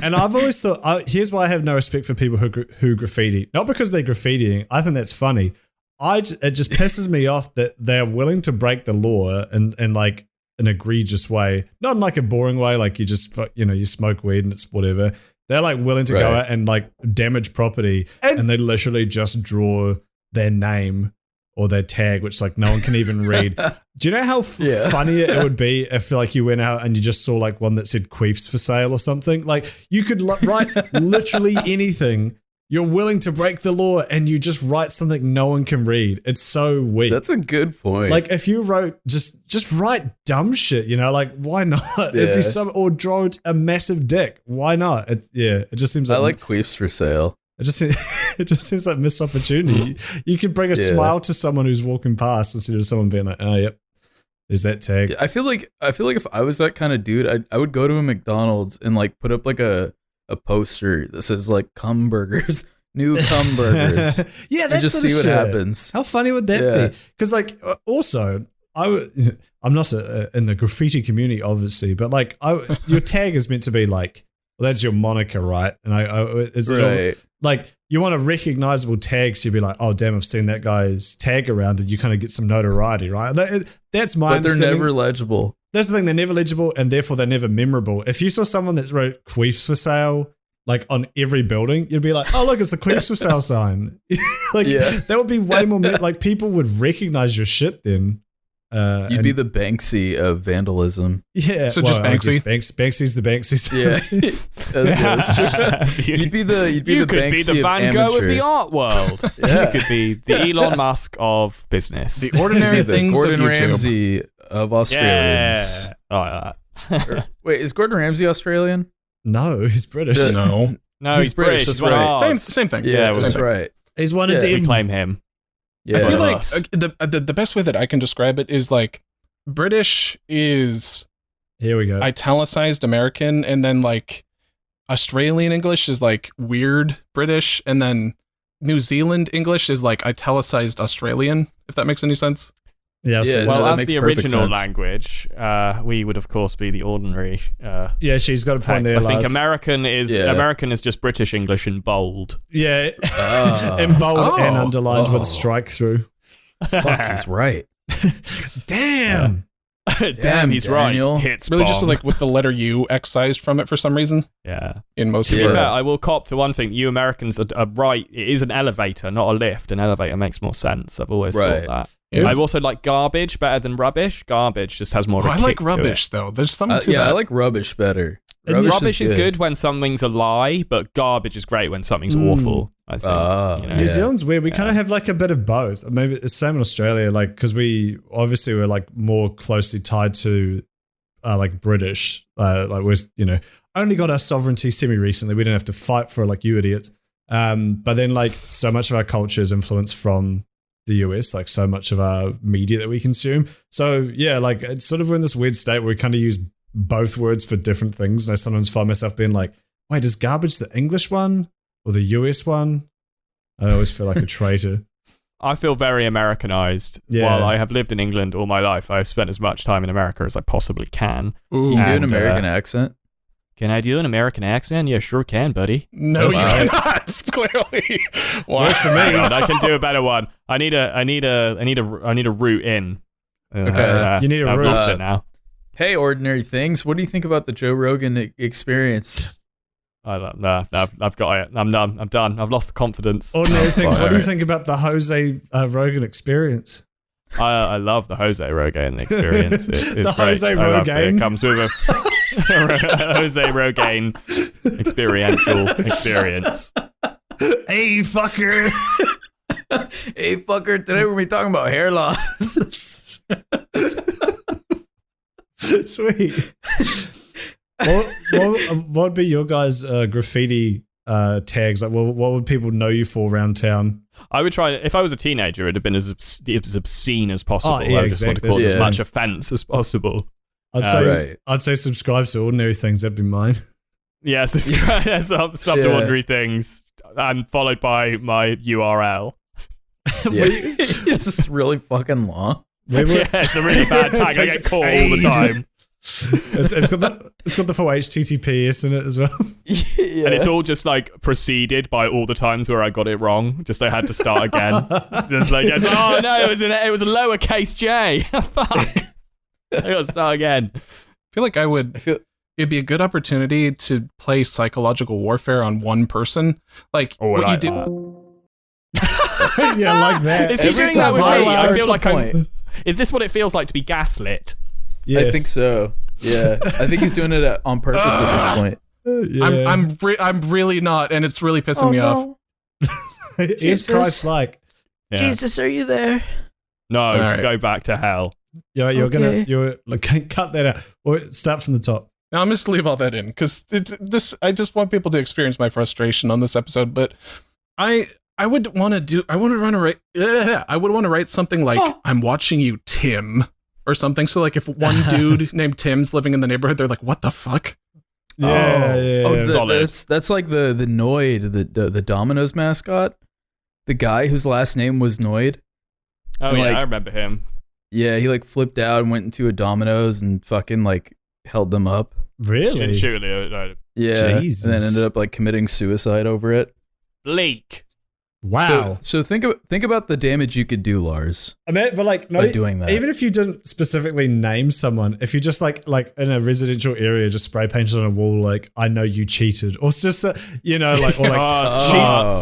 And I've always thought, here's why I have no respect for people who graffiti. Not because they're graffitiing. I think that's funny. It just pisses me off that they're willing to break the law in like an egregious way. Not in like a boring way, like you just, you know, you smoke weed and it's whatever. They're like willing to go out and like damage property, and they literally just draw their name or their tag, which like no one can even read. Do you know how funny it would be if like you went out and you just saw like one that said queefs for sale or something? Like you could write literally anything. You're willing to break the law and you just write something no one can read. It's so weak. That's a good point. Like if you wrote just write dumb shit, you know, like why not? It'd be or draw a massive dick. Why not? It just seems like I like queefs for sale. It just seems like missed opportunity. You could bring a smile to someone who's walking past instead of someone being like, oh, yep, there's that tag. I feel like if I was that kind of dude, I would go to a McDonald's and like put up like a poster that says like cum burgers, new cum burgers. Yeah, that's and just see what happens. How funny would that be? Because like also, I'm not in the graffiti community, obviously, but like your tag is meant to be like, well, that's your moniker, right? And like you want a recognizable tag, so you'd be like, oh damn, I've seen that guy's tag around, and you kind of get some notoriety, right? That's my But they're never legible. That's the thing, they're never legible, and therefore they're never memorable. If you saw someone that wrote queefs for sale like on every building, you'd be like, oh look, it's the queefs for sale sign. That would be way more like people would recognize your shit then. You'd be the Banksy of vandalism. Yeah. So just Banksy? Banksy's the Banksy. Yeah. You'd be the You could Banksy be the Van Gogh of the art world. Yeah. You could be the Elon Musk of business. The ordinary things Gordon of YouTube. Ramsay of Australians. Yeah. Oh, like Wait, is Gordon Ramsay Australian? No, he's British. No. no, he's British. That's He's one of right. ours. Same thing. Yeah, that's that's Same thing. right. He's one of Yeah. We them. claim him. Yeah. I feel One of like us. the best way that I can describe it is like British is Here we go. italicized American, and then like Australian English is like weird British, and then New Zealand English is like italicized Australian, if that makes any sense. Yeah. Yeah, Well, no, that as makes the perfect original sense. language, we would of course be the ordinary. Yeah, she's got a point text. there, I think Lars. American is just British English in bold. Yeah. Ah. In bold and Oh. underlined with a strike through. Fuck, he's right. Damn. Damn, he's Daniel. right. Hits Really, just bomb. with the letter U excised from it for some reason Yeah. in most To of be it. fair, I will cop to one thing. You Americans are right. It is an elevator, not a lift. An elevator makes more sense. I've always Right. thought that. Yes. I also like garbage better than rubbish. Garbage just has more of a I kick like to rubbish it. though. There's something to Yeah, that. I like rubbish better. Rubbish is good when something's a lie, but garbage is great when something's awful, I think. Ah, you know? New Yeah. Zealand's weird. We kind of have like a bit of both. Maybe it's the same in Australia, like because we're like more closely tied to like British, like we're only got our sovereignty semi recently. We didn't have to fight for it like you idiots. But then like so much of our culture is influenced from the US, like so much of our media that we consume. So yeah, like it's sort of we're in this weird state where we kind of use both words for different things. And I sometimes find myself being like, wait, is garbage the English one or the US one? I always feel like a traitor. I feel very Americanized. Yeah. While I have lived in England all my life, I've spent as much time in America as I possibly can. Can you do an And, American accent? Can I do an American accent? Yeah, sure can, buddy. No, you cannot. Clearly. Wow. For me. Hang on, I can do a better one. I need a route in. Okay. You need a I've route. lost it now. Hey, ordinary things. What do you think about the Joe Rogan experience? I've got it. I'm done. I've lost the confidence. Ordinary things. What do you Alright. think about the Jose Rogan experience? I love the Jose Rogan experience. It's The great. Jose I love it. Rogan? It comes with a Jose Rogan experiential experience. Hey, fucker. Hey, fucker, today we're going to be talking about hair loss. Sweet. What would be your guys' graffiti tags? Like, what would people know you for around town? I would try. If I was a teenager, it'd have been as obscene as possible. Oh, yeah, I would just want to exactly. cause as Yeah. much offense as possible. Right. I'd say subscribe to Ordinary Things. That'd be mine. Yeah, subscribe sub to Yeah. Ordinary Things, and followed by my URL. Yeah. It's just really fucking long. We were- Yeah, it's a really bad tag. I get caught all the ages. time. it's got the full HTTPS in it as well. Yeah. And it's all just like preceded by all the times where I got it wrong. Just I had to start again. Just like, oh no, it was a lowercase J. Fuck. I got to start again. I feel like it'd be a good opportunity to play psychological warfare on one person. Like Oh, what I you like do. that. Yeah, like that. Is he Every doing that time with I me? lie, I that's feel the like point. Is this what it feels like to be gaslit? Yes. I think so. Yeah. I think he's doing it on purpose at this point. Yeah. I'm really not, and it's really pissing me off. Is Christ like? Yeah. Jesus, are you there? No, right. go back to hell. You're Okay. gonna cut that out or start from the top. Now I'm just leave all that in because I just want people to experience my frustration on this episode. But I would want to write something like I'm watching you, Tim, or something. So like if one dude named Tim's living in the neighborhood, they're like, what the fuck? Yeah. Solid. That's like the Noid, the Domino's mascot. The guy whose last name was Noid. Oh And, yeah, like- I remember him. Yeah, he like flipped out and went into a Domino's and fucking like held them up. Really? And surely, Yeah, Jesus. and then ended up like committing suicide over it. bleak. Wow. So think about the damage you could do, Lars, I mean, but like, by doing that. even if you didn't specifically name someone, if you just like in a residential area, just spray painted on a wall, like I know you cheated, or it's just Smart.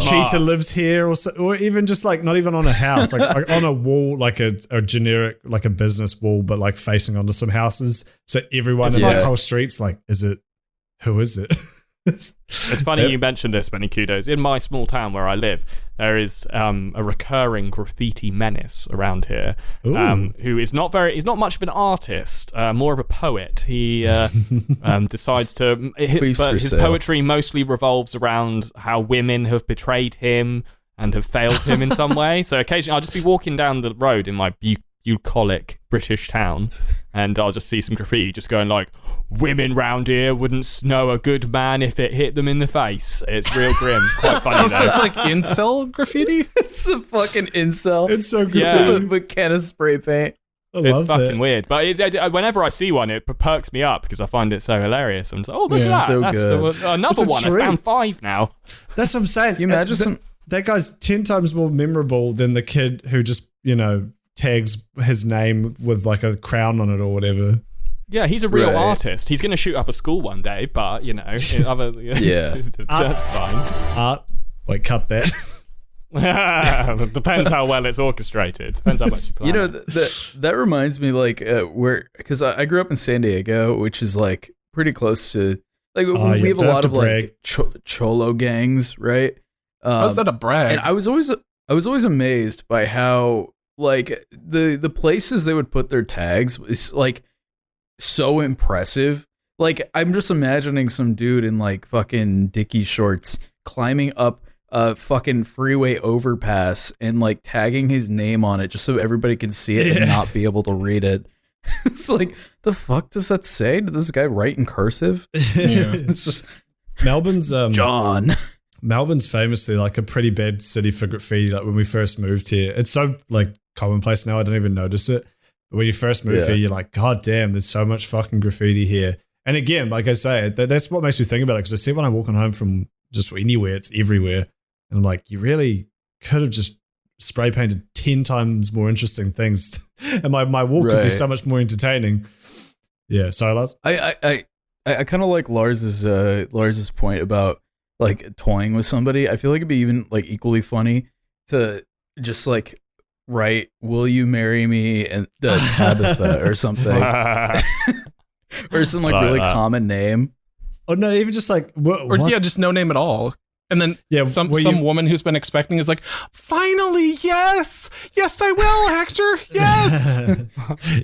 cheater lives here, or even just like not even on a house, like on a wall, like a generic like a business wall, but like facing onto some houses, so everyone in Yeah. that whole street's like, who is it? It's funny you mentioned this, Benny Kudos. In my small town where I live, there is a recurring graffiti menace around here, who is not much of an artist, more of a poet. He decides to, but his poetry mostly revolves around how women have betrayed him and have failed him in some way. So occasionally I'll just be walking down the road in my bucolic British town, and I'll just see some graffiti just going like, women round here wouldn't know a good man if it hit them in the face. It's real grim. Quite funny Oh, so though. it's like incel graffiti? It's a fucking incel. It's so good. Yeah. with a can of spray paint. I It's love fucking that. weird. But whenever I see one, it perks me up because I find it so hilarious. I'm just like, oh, look Yeah. at that. So That's good. another It's a one. treat. I found 5 now. That's what I'm saying. Can you imagine that guy's 10 times more memorable than the kid who just tags his name with like a crown on it or whatever. Yeah, he's a real Right. artist. He's going to shoot up a school one day, but, Yeah. that's fine. Wait, cut that. Depends how well it's orchestrated. Depends how much you plan. That reminds me like because I grew up in San Diego, which is like pretty close to like we you have a don't have lot to of brag. like cholo gangs, right? How's that a brag? And I was always amazed by how like the places they would put their tags is like so impressive. Like I'm just imagining some dude in like fucking Dickie shorts climbing up a fucking freeway overpass and like tagging his name on it just so everybody can see it Yeah. and not be able to read it. It's like, the fuck does that say? Did this guy write in cursive? Yeah. It's just Melbourne's John. Melbourne's famously like a pretty bad city for graffiti. Like when we first moved here, it's so like commonplace now. I don't even notice it. But when you first move here, you're like, God damn, there's so much fucking graffiti here. And again, like I say, that's what makes me think about it. Because I see when I'm walking home from just anywhere, it's everywhere. And I'm like, you really could have just spray painted 10 times more interesting things. And my walk could be so much more entertaining. Yeah. Sorry, Lars. I kind of like Lars's point about like toying with somebody. I feel like it'd be even like equally funny to just like write, "Will you marry me?" and Tabitha or something. Or some like really common name. Or no, even just like what? Just no name at all. And then some woman who's been expecting is like, finally, yes, I will, Hector, yes.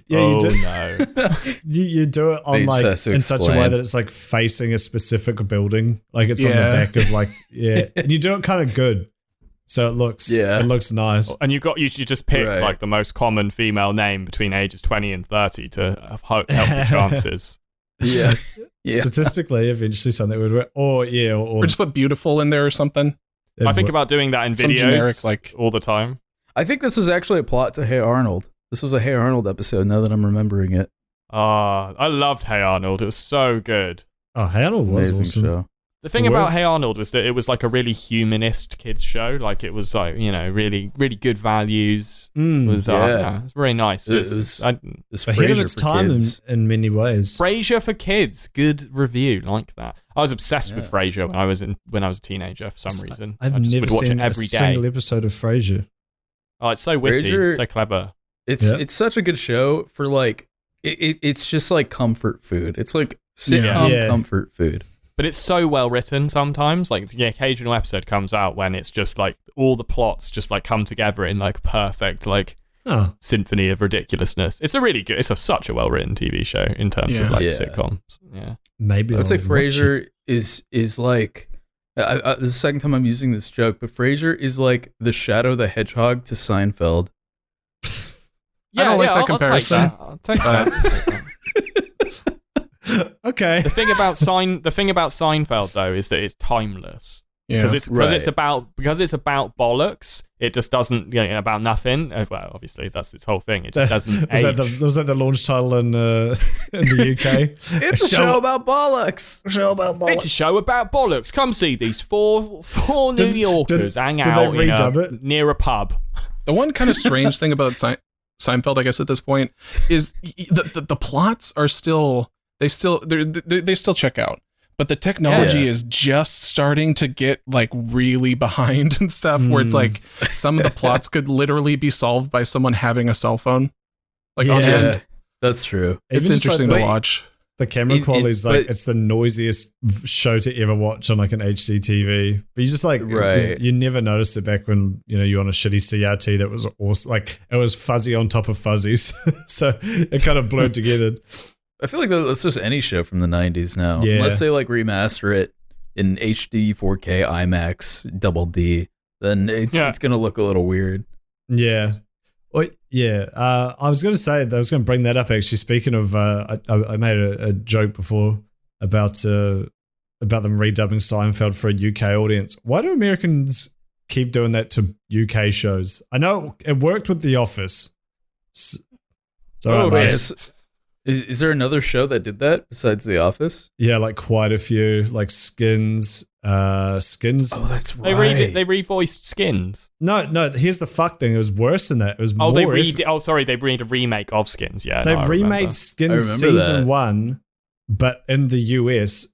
You do it on like in such a way that it's like facing a specific building, like it's on the back of like and you do it kind of good. So it looks nice. And you just pick like the most common female name between ages 20 and 30 to help your chances. Yeah. Statistically, eventually something would work. Or just put beautiful in there or something. I think about doing that in videos generic, like all the time. I think this was actually a plot to Hey Arnold. This was a Hey Arnold episode now that I'm remembering it. I loved Hey Arnold. It was so good. Oh, Hey Arnold was awesome. Show. The thing about Hey Arnold was that it was like a really humanist kids show. Like it was like, really, really good values. It was very nice. It was ahead of its time in many ways. Frasier for kids. Good review. Like that. I was obsessed with Frasier when I was a teenager for some reason. I just never would watch seen it every day. Single episode of Frasier. Oh, it's so witty. Frasier, so clever. It's such a good show for like, it's just like comfort food. It's like sitcom comfort food. But it's so well written sometimes. Like the occasional episode comes out when it's just like all the plots just like come together in like perfect like symphony of ridiculousness. It's such a well written TV show in terms of like sitcoms. Yeah, maybe I would say Frasier is like this is the second time I'm using this joke, but Frasier is like the Shadow the Hedgehog to Seinfeld. I don't like that comparison. I'll take that. Okay. The thing about Seinfeld though is that it's timeless. Yeah. Because it's about bollocks. It just doesn't about nothing. Well, obviously that's its whole thing. It just doesn't. Was that the launch title in the UK? It's a show about bollocks. It's a show about bollocks. Come see these four New Yorkers hang out near a pub. The one kind of strange thing about Seinfeld, I guess, at this point, is the plots are still. They still check out, but the technology is just starting to get like really behind and stuff. Where it's like some of the plots could literally be solved by someone having a cell phone. Like on end. That's true. It's interesting to watch. The camera quality is like it's the noisiest show to ever watch on like an HD TV. But you just like you never noticed it back when you're on a shitty CRT that was awesome. Like it was fuzzy on top of fuzzies, so it kind of blurred together. I feel like that's just any show from the 90s now. Yeah. Unless they like remaster it in HD, 4K, IMAX, double D, then it's going to look a little weird. Yeah. Well, yeah. I was going to say, I was going to bring that up actually. Speaking of, I made a joke before about them redubbing Seinfeld for a UK audience. Why do Americans keep doing that to UK shows? I know it worked with The Office. Is there another show that did that besides The Office? Yeah, like quite a few, like Skins. Skins. Oh, that's right. They revoiced Skins. No. Here's the fuck thing. It was worse than that. It was they made a remake of Skins. Yeah, they remade Skins season 1, but in the US,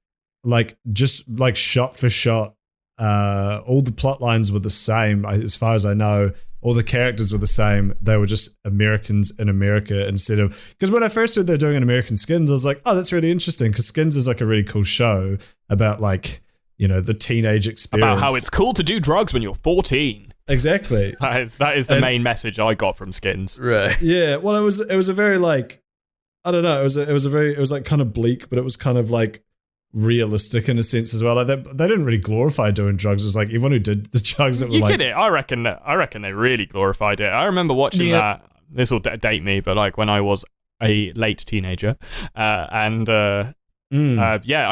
like just like shot for shot, all the plot lines were the same as far as I know. All the characters were the same. They were just Americans in America instead of... Because when I first heard they're doing an American Skins, I was like, oh, that's really interesting because Skins is like a really cool show about like, the teenage experience. About how it's cool to do drugs when you're 14. Exactly. That is the main message I got from Skins. Right. Yeah. Well, it was a very like... I don't know. It was like kind of bleak, but it was kind of like realistic in a sense as well. Like they didn't really glorify doing drugs. It was like everyone who did the drugs that were like... You kidding? I reckon they really glorified it. I remember watching that. This will date me, but like when I was a late teenager, I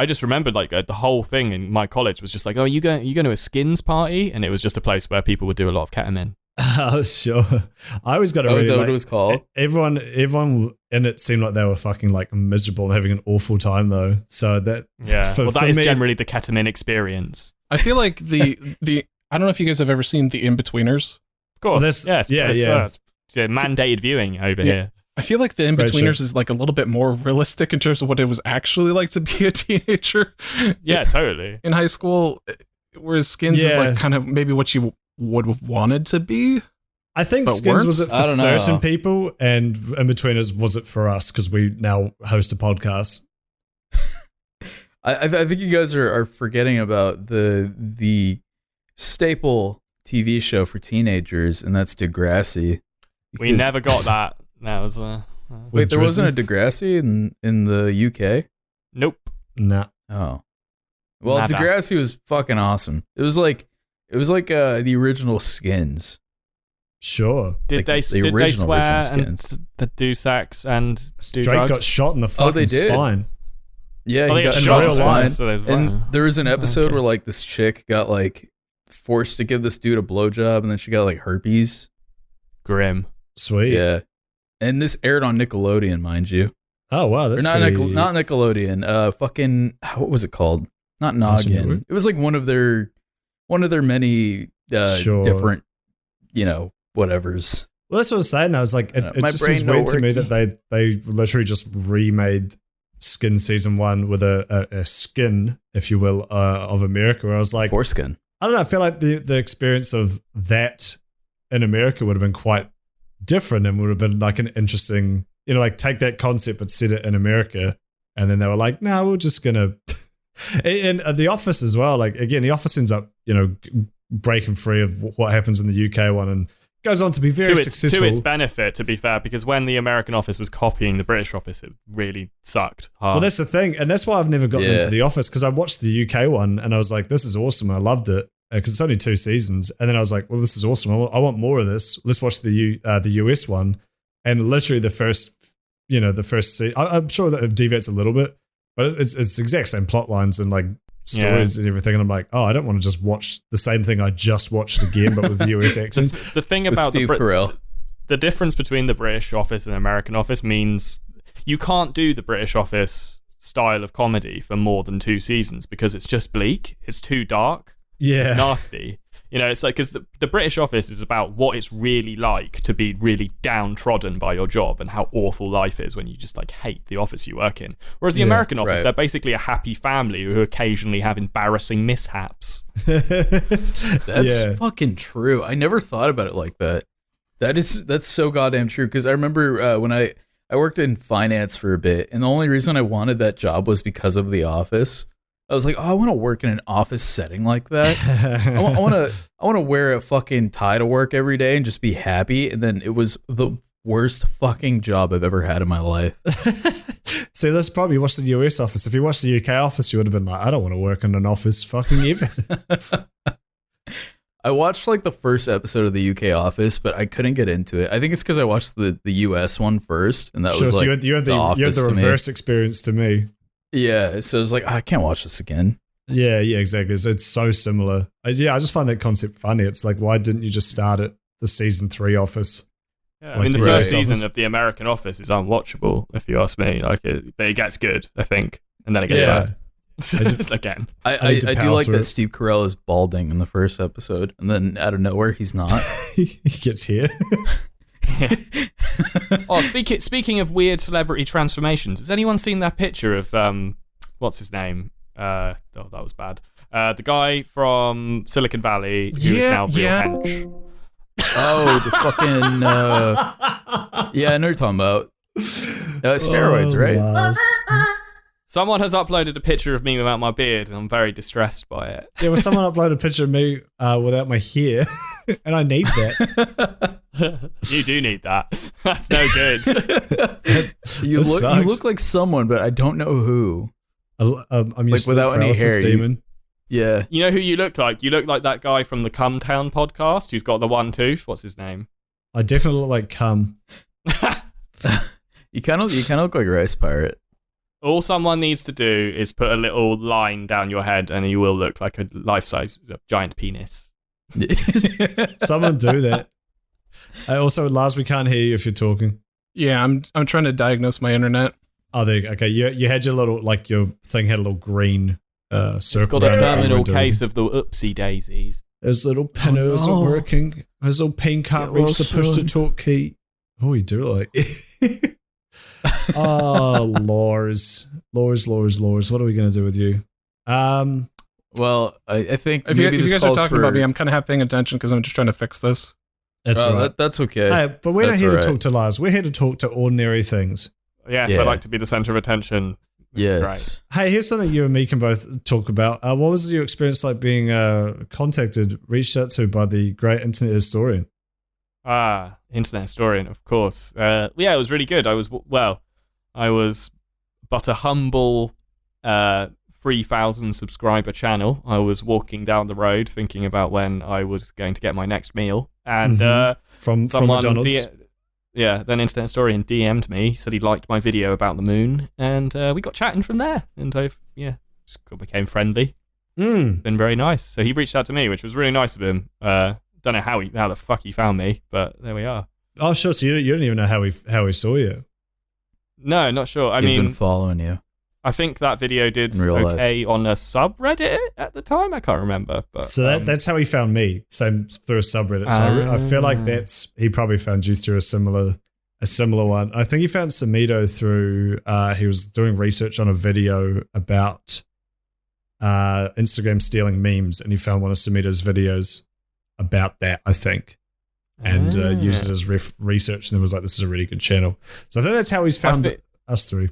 just remembered like the whole thing in my college was just like, oh, you going to a skins party, and it was just a place where people would do a lot of ketamine. Oh, sure. I always got to is that what it was called? Everyone in it seemed like they were fucking like miserable and having an awful time though. So that that is generally the ketamine experience. I feel like the I don't know if you guys have ever seen The In-Betweeners. Of course, Well, it's mandated viewing over here. I feel like The In-Betweeners is like a little bit more realistic in terms of what it was actually like to be a teenager. Yeah, totally. In high school, whereas Skins is like kind of maybe what you would have wanted to be. I think Skins was it for certain people, and In-Betweeners was it for us because we now host a podcast. I think you guys are forgetting about the staple TV show for teenagers, and that's Degrassi. We never got that. That was wait, there wasn't a Degrassi in the UK? Nope. Nah. Oh. Well, Degrassi was fucking awesome. It was like the original Skins. Sure. Did they swear and do sex and do Drake drugs? got shot in the fucking spine. Yeah, he got shot in the spine. And there was an episode where like this chick got like forced to give this dude a blowjob, and then she got like herpes. Grim. Sweet. Yeah. And this aired on Nickelodeon, mind you. Oh wow, that's not Nickelodeon. Fucking what was it called? Not Noggin. It was like one of their many different, whatevers. Well, that's what I was saying. I was like, it just seems weird to me that they literally just remade Skin season 1 with a skin, if you will, of America. Where I was like, foreskin. I don't know. I feel like the experience of that in America would have been quite different and would have been like an interesting, like take that concept but set it in America. And then they were like, no, we're just gonna. And The Office as well. Like again, The Office ends up, breaking free of what happens in the UK one and goes on to be very successful. To its benefit, to be fair, because when the American Office was copying the British Office, it really sucked hard. Well, that's the thing. And that's why I've never gotten into The Office, because I watched the UK one and I was like, this is awesome. I loved it because it's only 2 seasons. And then I was like, well, this is awesome. I want more of this. Let's watch the US one. And literally the first season, I'm sure that it deviates a little bit, but it's the exact same plot lines and like stories and everything. And I'm like, oh, I don't want to just watch the same thing I just watched again, but with US accents. The thing about the difference between the British Office and the American Office means you can't do the British Office style of comedy for more than 2 seasons because it's just bleak. It's too dark. Yeah. It's nasty. It's like, because the British Office is about what it's really like to be really downtrodden by your job and how awful life is when you just like hate the office you work in. Whereas the American Office, they're basically a happy family who occasionally have embarrassing mishaps. That's fucking true. I never thought about it like that. That's so goddamn true. Because I remember when I worked in finance for a bit, and the only reason I wanted that job was because of The Office. I was like, oh, I want to work in an office setting like that. I want to wear a fucking tie to work every day and just be happy. And then it was the worst fucking job I've ever had in my life. See, that's probably you watched the US Office. If you watched the UK Office, you would have been like, I don't want to work in an office fucking ever. I watched like the first episode of the UK Office, but I couldn't get into it. I think it's because I watched the US one first, and that was like you had the reverse experience to me. Yeah, so it's like, I can't watch this again. Yeah, exactly. It's so similar. I just find that concept funny. It's like, why didn't you just start at the season 3 Office? Yeah, I mean, the first season of the American Office is unwatchable, if you ask me. But it gets good, I think, and then it gets bad again. I do like that Steve Carell is balding in the first episode, and then out of nowhere, he's not. He gets here. Oh, speaking of weird celebrity transformations, has anyone seen that picture of what's his name? That was bad. The guy from Silicon Valley who is now real hench. Oh, the fucking I know what you're talking about. Steroids, right? Lars. Someone has uploaded a picture of me without my beard, and I'm very distressed by it. Yeah, well, someone uploaded a picture of me without my hair, and I need that. You do need that. That's no good. You look like someone, but I don't know who. I'm used like without any hair. Demon. Yeah. You know who you look like? You look like that guy from the Cum Town podcast who's got the one tooth. What's his name? I definitely look like cum. You kind of look like a rice pirate. All someone needs to do is put a little line down your head, and you will look like a life-size giant penis. Someone do that. Also, Lars, we can't hear you if you're talking. Yeah, I'm trying to diagnose my internet. Oh, there you go. Okay, you had your little, like, your thing had a little green circle. It's got a terminal around it. case of the oopsie daisies. His little pinner isn't working. His little pen can't reach the push-to-talk key. Oh, you do like... Oh, Lars. What are we going to do with you? Well, I think If maybe you this guys are calls talking for, about me, I'm kind of half paying attention because I'm just trying to fix this. That's all right. That's okay. Hey, but we're not That's here all to right. talk to Lars. We're here to talk to ordinary things. Yes, Yeah. I like to be the center of attention. It's great. Yes. Hey, here's something you and me can both talk about. What was your experience like being reached out to by the great internet historian? Internet historian, of course. Yeah, it was really good. I was but a humble 3,000 subscriber channel. I was walking down the road thinking about when I was going to get my next meal, and From someone McDonald's. then Internet historian DM'd me, said he liked my video about the moon, and we got chatting from there, and just became friendly. Been very nice. So he reached out to me, which was really nice of him. Don't know how the fuck he found me, but there we are. Oh, sure. So you don't even know how he saw you. No, not sure. He's been following you. I think that video did In real okay on a subreddit at the time. I can't remember. But So that's how he found me. Same through a subreddit. So I feel like he probably found you through a similar one. I think he found Samito through he was doing research on a video about Instagram stealing memes, and he found one of Samito's videos about that, I think, and used it as research, and it was like, this is a really good channel. So I think that's how he's found us through.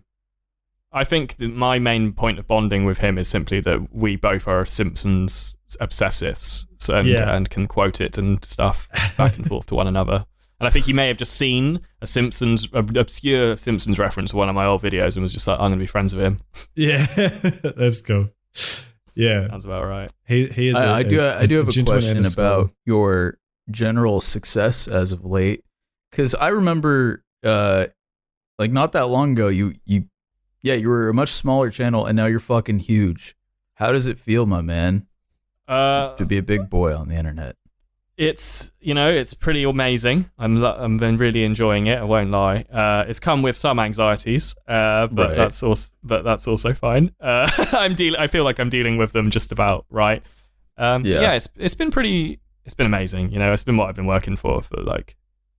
I think that my main point of bonding with him is simply that we both are Simpsons obsessives, and can quote it and stuff back and forth to one another. And I think he may have just seen an obscure Simpsons reference to one of my old videos and was just like, I'm going to be friends with him. Yeah, that's cool. Yeah, Sounds about right. he is. I do have a gentleman question and a scholar. about your general success as of late, because I remember, like not that long ago, you were a much smaller channel, and now you're fucking huge. How does it feel, my man, to be a big boy on the internet? It's pretty amazing. I've been really enjoying it. I won't lie. It's come with some anxieties, but Right. that's also fine. I feel like I'm dealing with them just about right. It's been amazing. It's been what I've been working for like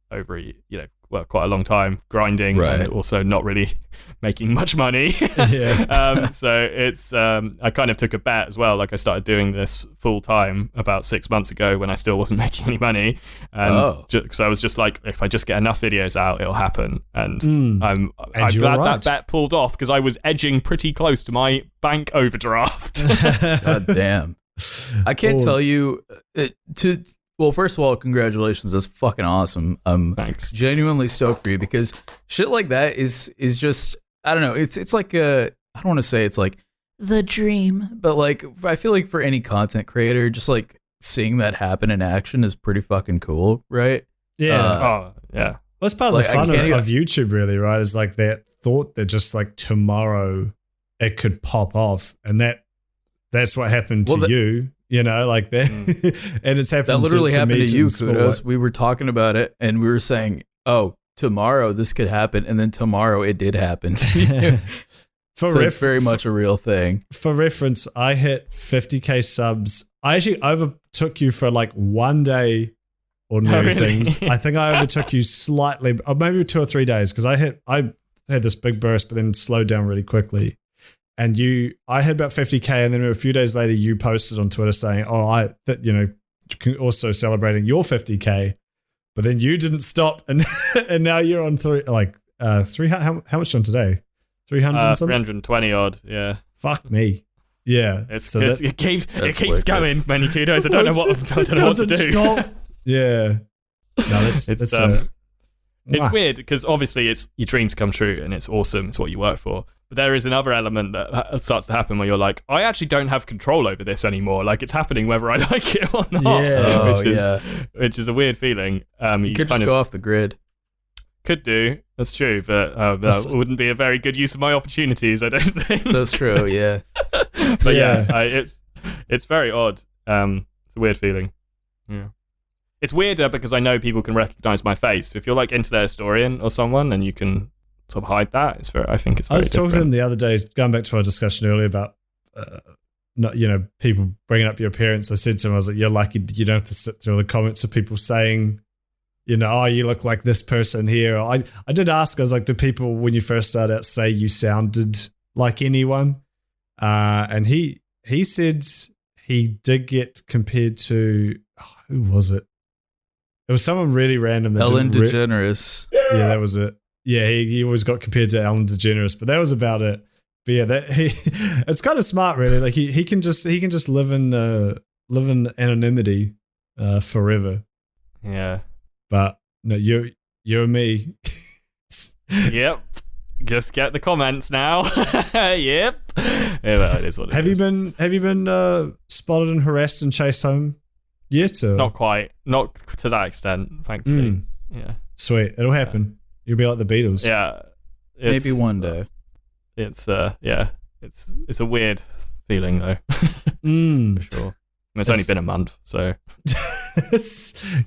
over quite a long time, grinding and also not really making much money. Yeah. So it's I kind of took a bet as well. Like I started doing this full time about 6 months ago when I still wasn't making any money, and because I was just like, if I just get enough videos out, it'll happen. And I'm glad that bet pulled off, because I was edging pretty close to my bank overdraft. God damn. I can't tell you well, first of all, congratulations. That's fucking awesome. Thanks. Genuinely stoked for you, because shit like that is just, I don't know. It's like I don't want to say it's like the dream, but like I feel like for any content creator, just like seeing that happen in action is pretty fucking cool, right? Yeah. Yeah. Well, that's part of the fun of YouTube, really, right? Is like that thought that just like tomorrow it could pop off, and that's what happened to you. Like that, and it's happened. That literally to happened me to you, sport. Kudos. We were talking about it, and we were saying, "Oh, tomorrow this could happen," and then tomorrow it did happen. So it's very much a real thing. For reference, I hit 50k subs. I actually overtook you for like 1 day. Ordinary things. I think I overtook you slightly, or maybe 2 or 3 days, because I had this big burst, but then slowed down really quickly. And I had about 50k, and then a few days later, you posted on Twitter saying, also celebrating your 50k, but then you didn't stop, and and now you're on 300. How much on today? 300 something? 320 odd. Yeah. Fuck me. Yeah. It keeps wicked. going. Many kudos. I don't know what to do. Stop. Yeah. No, it's weird, because obviously your dreams come true and it's awesome. It's what you work for. But there is another element that starts to happen where you're like, I actually don't have control over this anymore. Like, it's happening whether I like it or not. Yeah. Which is a weird feeling. You could just go off the grid. Could do. That's true, but that wouldn't be a very good use of my opportunities, I don't think. That's true, yeah. But it's very odd. It's a weird feeling. Yeah. It's weirder because I know people can recognize my face. If you're like into their historian or someone and you can sort of hide that, I think it's very I was talking to different. him the other day, going back to our discussion earlier about not, people bringing up your appearance. I said to him, I was like, you're lucky you don't have to sit through all the comments of people saying, oh, you look like this person here. I did ask, I was like, do people, when you first started out, say you sounded like anyone? And he said he did get compared to, who was it? It was someone really random. That Ellen DeGeneres. Yeah, that was it. Yeah, he always got compared to Ellen DeGeneres, but that was about it. But yeah, it's kind of smart, really. Like he can just live in anonymity forever. Yeah. But no, you and me. Yep. Just get the comments now. Yep. Yeah, well, it is what it is. Have you been spotted and harassed and chased home yet? Or? Not quite. Not to that extent, thankfully. Yeah. Sweet. It'll happen. You'll be like the Beatles. Yeah. Maybe one day. It's it's a weird feeling though. For sure. It's only been a month, so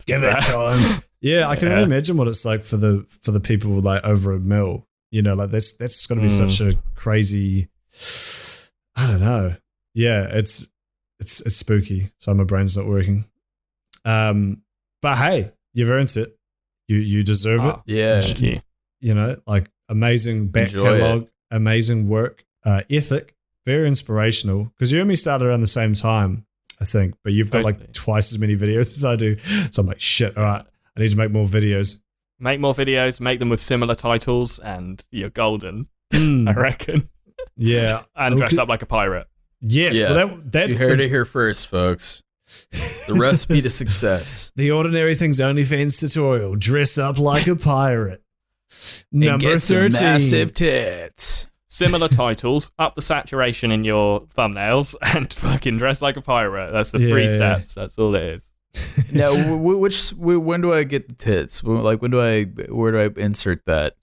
give it time. Yeah, I can only imagine what it's like for the people like over a mill. Like that's got to be such a crazy. I don't know. Yeah, it's spooky. So my brain's not working. But hey, you've earned it. You deserve it. Yeah. Thank you. Like amazing back catalog, amazing work ethic, very inspirational. Because you and me started around the same time, I think, but you've got like twice as many videos as I do. So I'm like, shit. All right, I need to make more videos. Make more videos, make them with similar titles, and you're golden. I reckon. Yeah, and dress up like a pirate. Yes, yeah. Well, that's you heard it here first, folks. The recipe to success. The Ordinary Things OnlyFans tutorial: dress up like a pirate. And Number get some 13. massive tits. Similar titles, up the saturation in your thumbnails, and fucking dress like a pirate. That's the 3 steps. That's all it is. Now, when do I get the tits? Like, where do I insert that?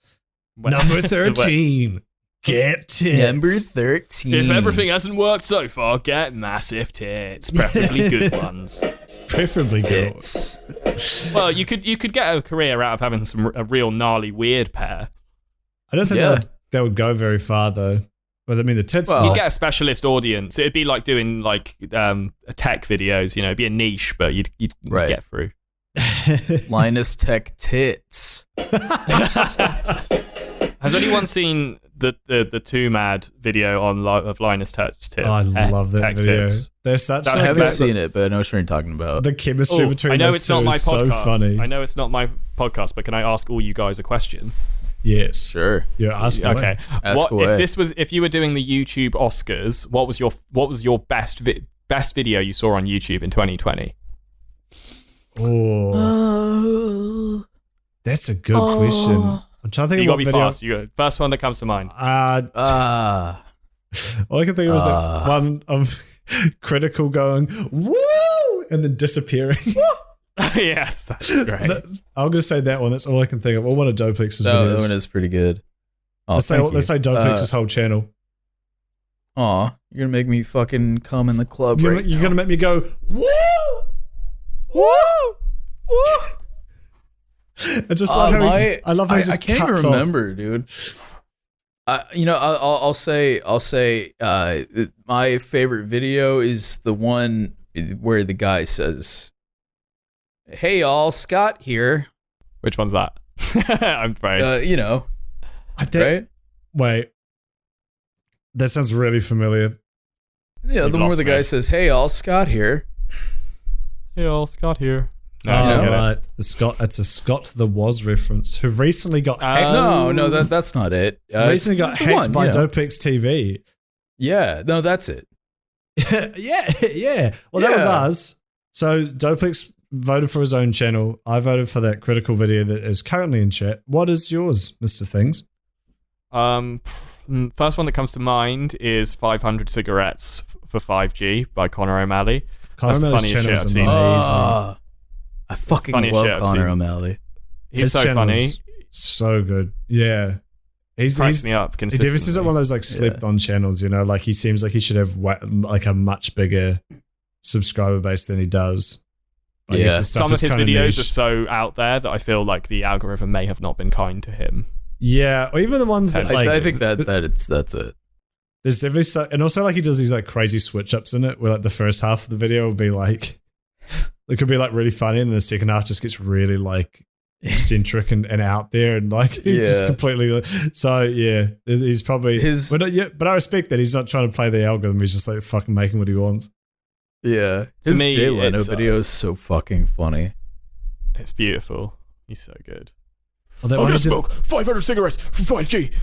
Number 13. Get tits. Number 13. If everything hasn't worked so far, get massive tits, preferably good ones. Preferably good. Well, you could get a career out of having a real gnarly weird pair. I don't think that would go very far though. But I mean, the tits. Well, you get a specialist audience. It'd be like doing like tech videos. It'd be a niche, but you'd get through. Linus Tech Tits. Has anyone seen the Too Mad video of Linus Tech's tits? Oh, I love that video. Tips? They're such. I haven't seen it, but I know what you're talking about. The chemistry between. I know those it's two not my is podcast. so funny. I know it's not my podcast, but can I ask all you guys a question? Yes, sure. Yeah, ask away. Okay. Ask away. If you were doing the YouTube Oscars, what was your best video you saw on YouTube in 2020? Oh, that's a good question. I'm trying to think you of gotta what be video. fast. First one that comes to mind. All I can think of was that one of Critical going woo and then disappearing. Yes, that's great. I'm gonna say that one. That's all I can think of. Or one of Doplex's videos. That one is pretty good. Oh, let's say Doplex's whole channel. Aw, you're gonna make me fucking come in the club You're gonna make me go woo, woo, woo. I just love how I love how he just I can't cuts remember, dude. I'll say my favorite video is the one where the guy says, "Hey y'all, Scott here." Which one's that? I'm afraid. Right? Wait, that sounds really familiar. Yeah, the one where the guy says, "Hey y'all, Scott here." Hey y'all, Scott here. Right. It's a Scott the Was reference who recently got hacked. No, that's not it. Recently got hacked by Doplex TV. Yeah, no, that's it. yeah. Well, that was us. So Doplex voted for his own channel. I voted for that critical video that is currently in chat. What is yours, Mr. Things? First one that comes to mind is 500 Cigarettes for 5G by Connor O'Malley. That's the funniest shit I've seen. I fucking love Connor O'Malley. He's so funny. So good. Yeah. Cracks me up He consistently. definitely seems like one of those like slept on channels, you know, like he seems like he should have like a much bigger subscriber base than he does. I guess his stuff Some of is his kinda videos niche. are so out there that I feel like the algorithm may have not been kind to him. Yeah, or even the ones that like I think that's it. there's definitely so, and also like he does these like crazy switch ups in it where like the first half of the video will be like it could be like really funny and then the second half just gets really like eccentric and out there and like just completely so yeah he's probably but I respect that he's not trying to play the algorithm, he's just like fucking making what he wants. Yeah, To his me, Jay Leno it's, video is so fucking funny. It's beautiful. He's so good. Oh, that I'm one gonna he did- smoke 500 cigarettes for 5G.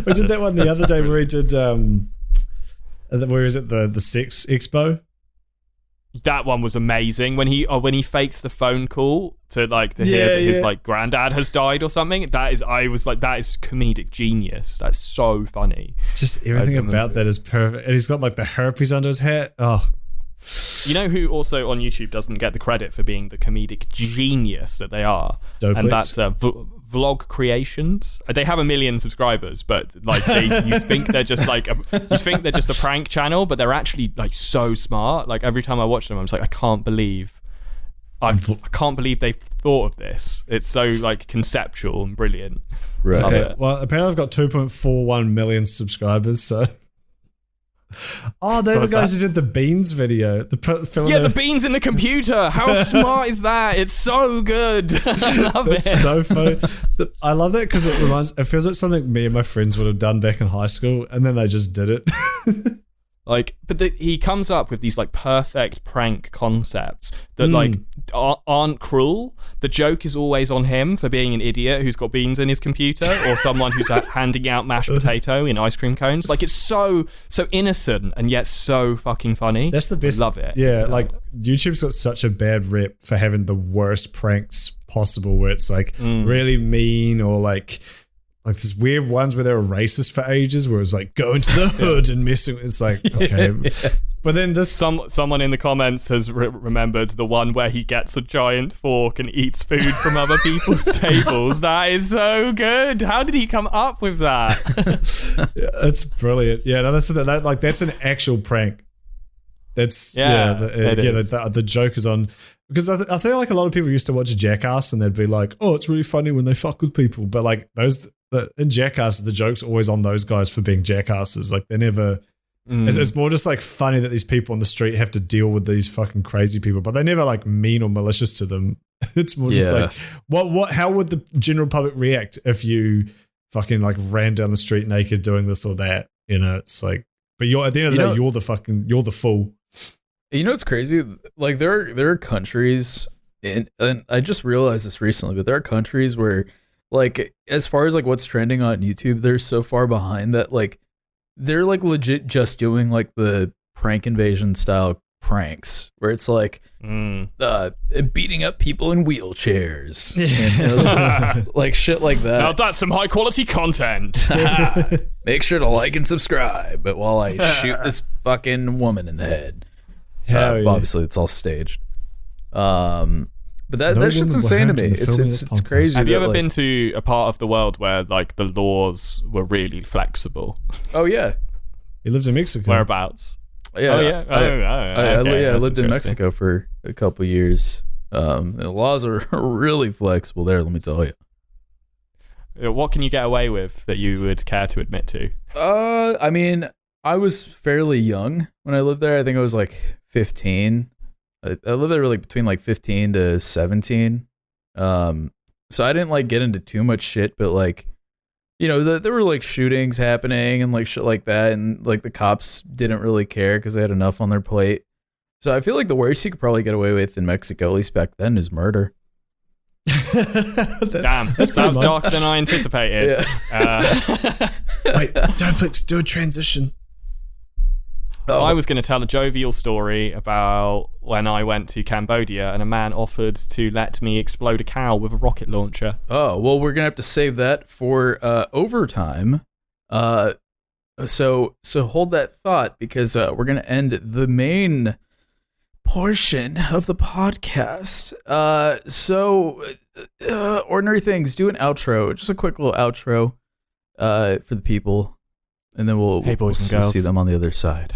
we did that one the other day where he did where is it the sex expo. That one was amazing when he fakes the phone call to hear that his like granddad has died or something. I was like, that is comedic genius. That's so funny. Just everything about that is perfect, and he's got like the herpes under his hat. Oh, you know who also on YouTube doesn't get the credit for being the comedic genius that they are, Doplex. and that's Vlog Creations. They have 1 million subscribers, but like you think they're just like a prank channel, but they're actually like so smart. Like every time I watch them, I'm just like, I can't believe they've thought of this. It's so like conceptual and brilliant. Right. Love okay. it. Well, apparently I've got 2.41 million subscribers. So, they're the guys who did the beans video. The beans in the computer. How smart is that? It's so good. I love it. That's so funny. I love that because it feels like something me and my friends would have done back in high school, and then they just did it. Like, but he comes up with these like perfect prank concepts that like aren't cruel. The joke is always on him for being an idiot who's got beans in his computer, or someone who's handing out mashed potato in ice cream cones. Like, it's so innocent and yet so fucking funny. That's the best. I love it. Yeah, like YouTube's got such a bad rep for having the worst pranks possible, where it's like really mean or like these weird ones where they were racist for ages, where it's like go into the hood and messing. It's like okay, but then this someone in the comments has remembered the one where he gets a giant fork and eats food from other people's tables. That is so good. How did he come up with that? That's brilliant. Yeah, no, that's an actual prank. That's the joke is on. Because I feel like a lot of people used to watch Jackass and they'd be like, oh, it's really funny when they fuck with people. But like in Jackass, the joke's always on those guys for being jackasses. Like they never, it's more just like funny that these people on the street have to deal with these fucking crazy people, but they never like mean or malicious to them. It's more just like, how would the general public react if you fucking like ran down the street naked doing this or that? You know, it's like, but at the end of the day, you're the fool. You know what's crazy? Like there are countries, and I just realized this recently, but there are countries where, like, as far as like what's trending on YouTube, they're so far behind that like they're like legit just doing like the prank invasion style pranks, where it's like beating up people in wheelchairs, and, like shit like that. Now that's some high quality content. Make sure to like and subscribe. But while I shoot this fucking woman in the head. Obviously, it's all staged. But that shit's insane to me. It's crazy. Have you ever been to a part of the world where like the laws were really flexible? Oh yeah, he lives in Mexico. Whereabouts? Yeah, I lived in Mexico for a couple years. The laws are really flexible there. Let me tell you. What can you get away with that you would care to admit to? I mean, I was fairly young when I lived there. I think I was like 15. I lived there like between like 15 to 17. So I didn't like get into too much shit, but like, you know, there were like shootings happening and like shit like that. And like the cops didn't really care because they had enough on their plate. So I feel like the worst you could probably get away with in Mexico, at least back then, is murder. Damn, that was darker than I anticipated. Wait, don't do a transition. I was going to tell a jovial story about when I went to Cambodia and a man offered to let me explode a cow with a rocket launcher. Oh, well, we're going to have to save that for overtime. So hold that thought, because we're going to end the main portion of the podcast. So Ordinary Things, do an outro. Just a quick little outro for the people. And then we'll see them on the other side.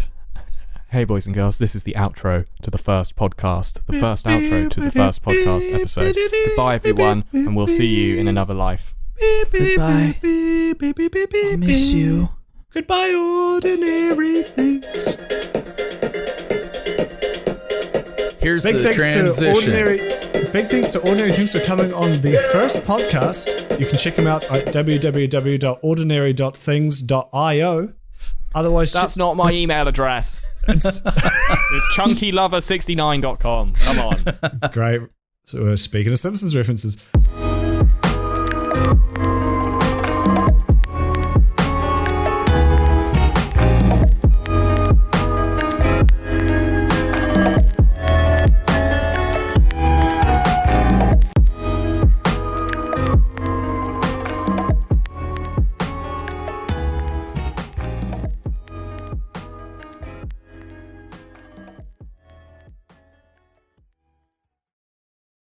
Hey, boys and girls, this is the outro to the first podcast. The first outro to the first podcast episode. Goodbye, everyone, and we'll see you in another life. Goodbye. I'll miss you. Goodbye, ordinary things. Here's the transition. Big thanks to Ordinary Things for coming on the first podcast. You can check them out at www.ordinary.things.io. Otherwise, that's not my email address. It's chunkylover69.com. Come on. Great. So speaking of Simpsons references.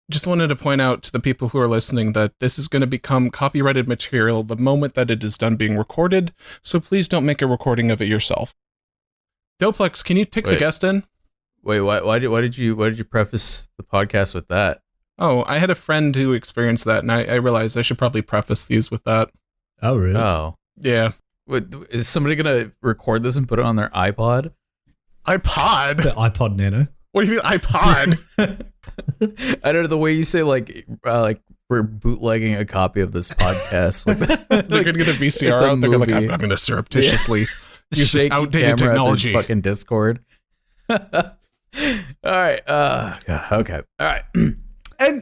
Just wanted to point out to the people who are listening that this is going to become copyrighted material the moment that it is done being recorded, so please don't make a recording of it yourself. Doplex, can you tick the guest in? Wait, why did you preface the podcast with that? Oh, I had a friend who experienced that, and I realized I should probably preface these with that. Oh, really? Oh. Yeah. Wait, is somebody going to record this and put it on their iPod? iPod? The iPod Nano. What do you mean iPod? I don't know, the way you say like we're bootlegging a copy of this podcast. They're gonna get a VCR out. They're like, I'm gonna surreptitiously use this outdated technology. Fucking Discord. All right. Okay. All right.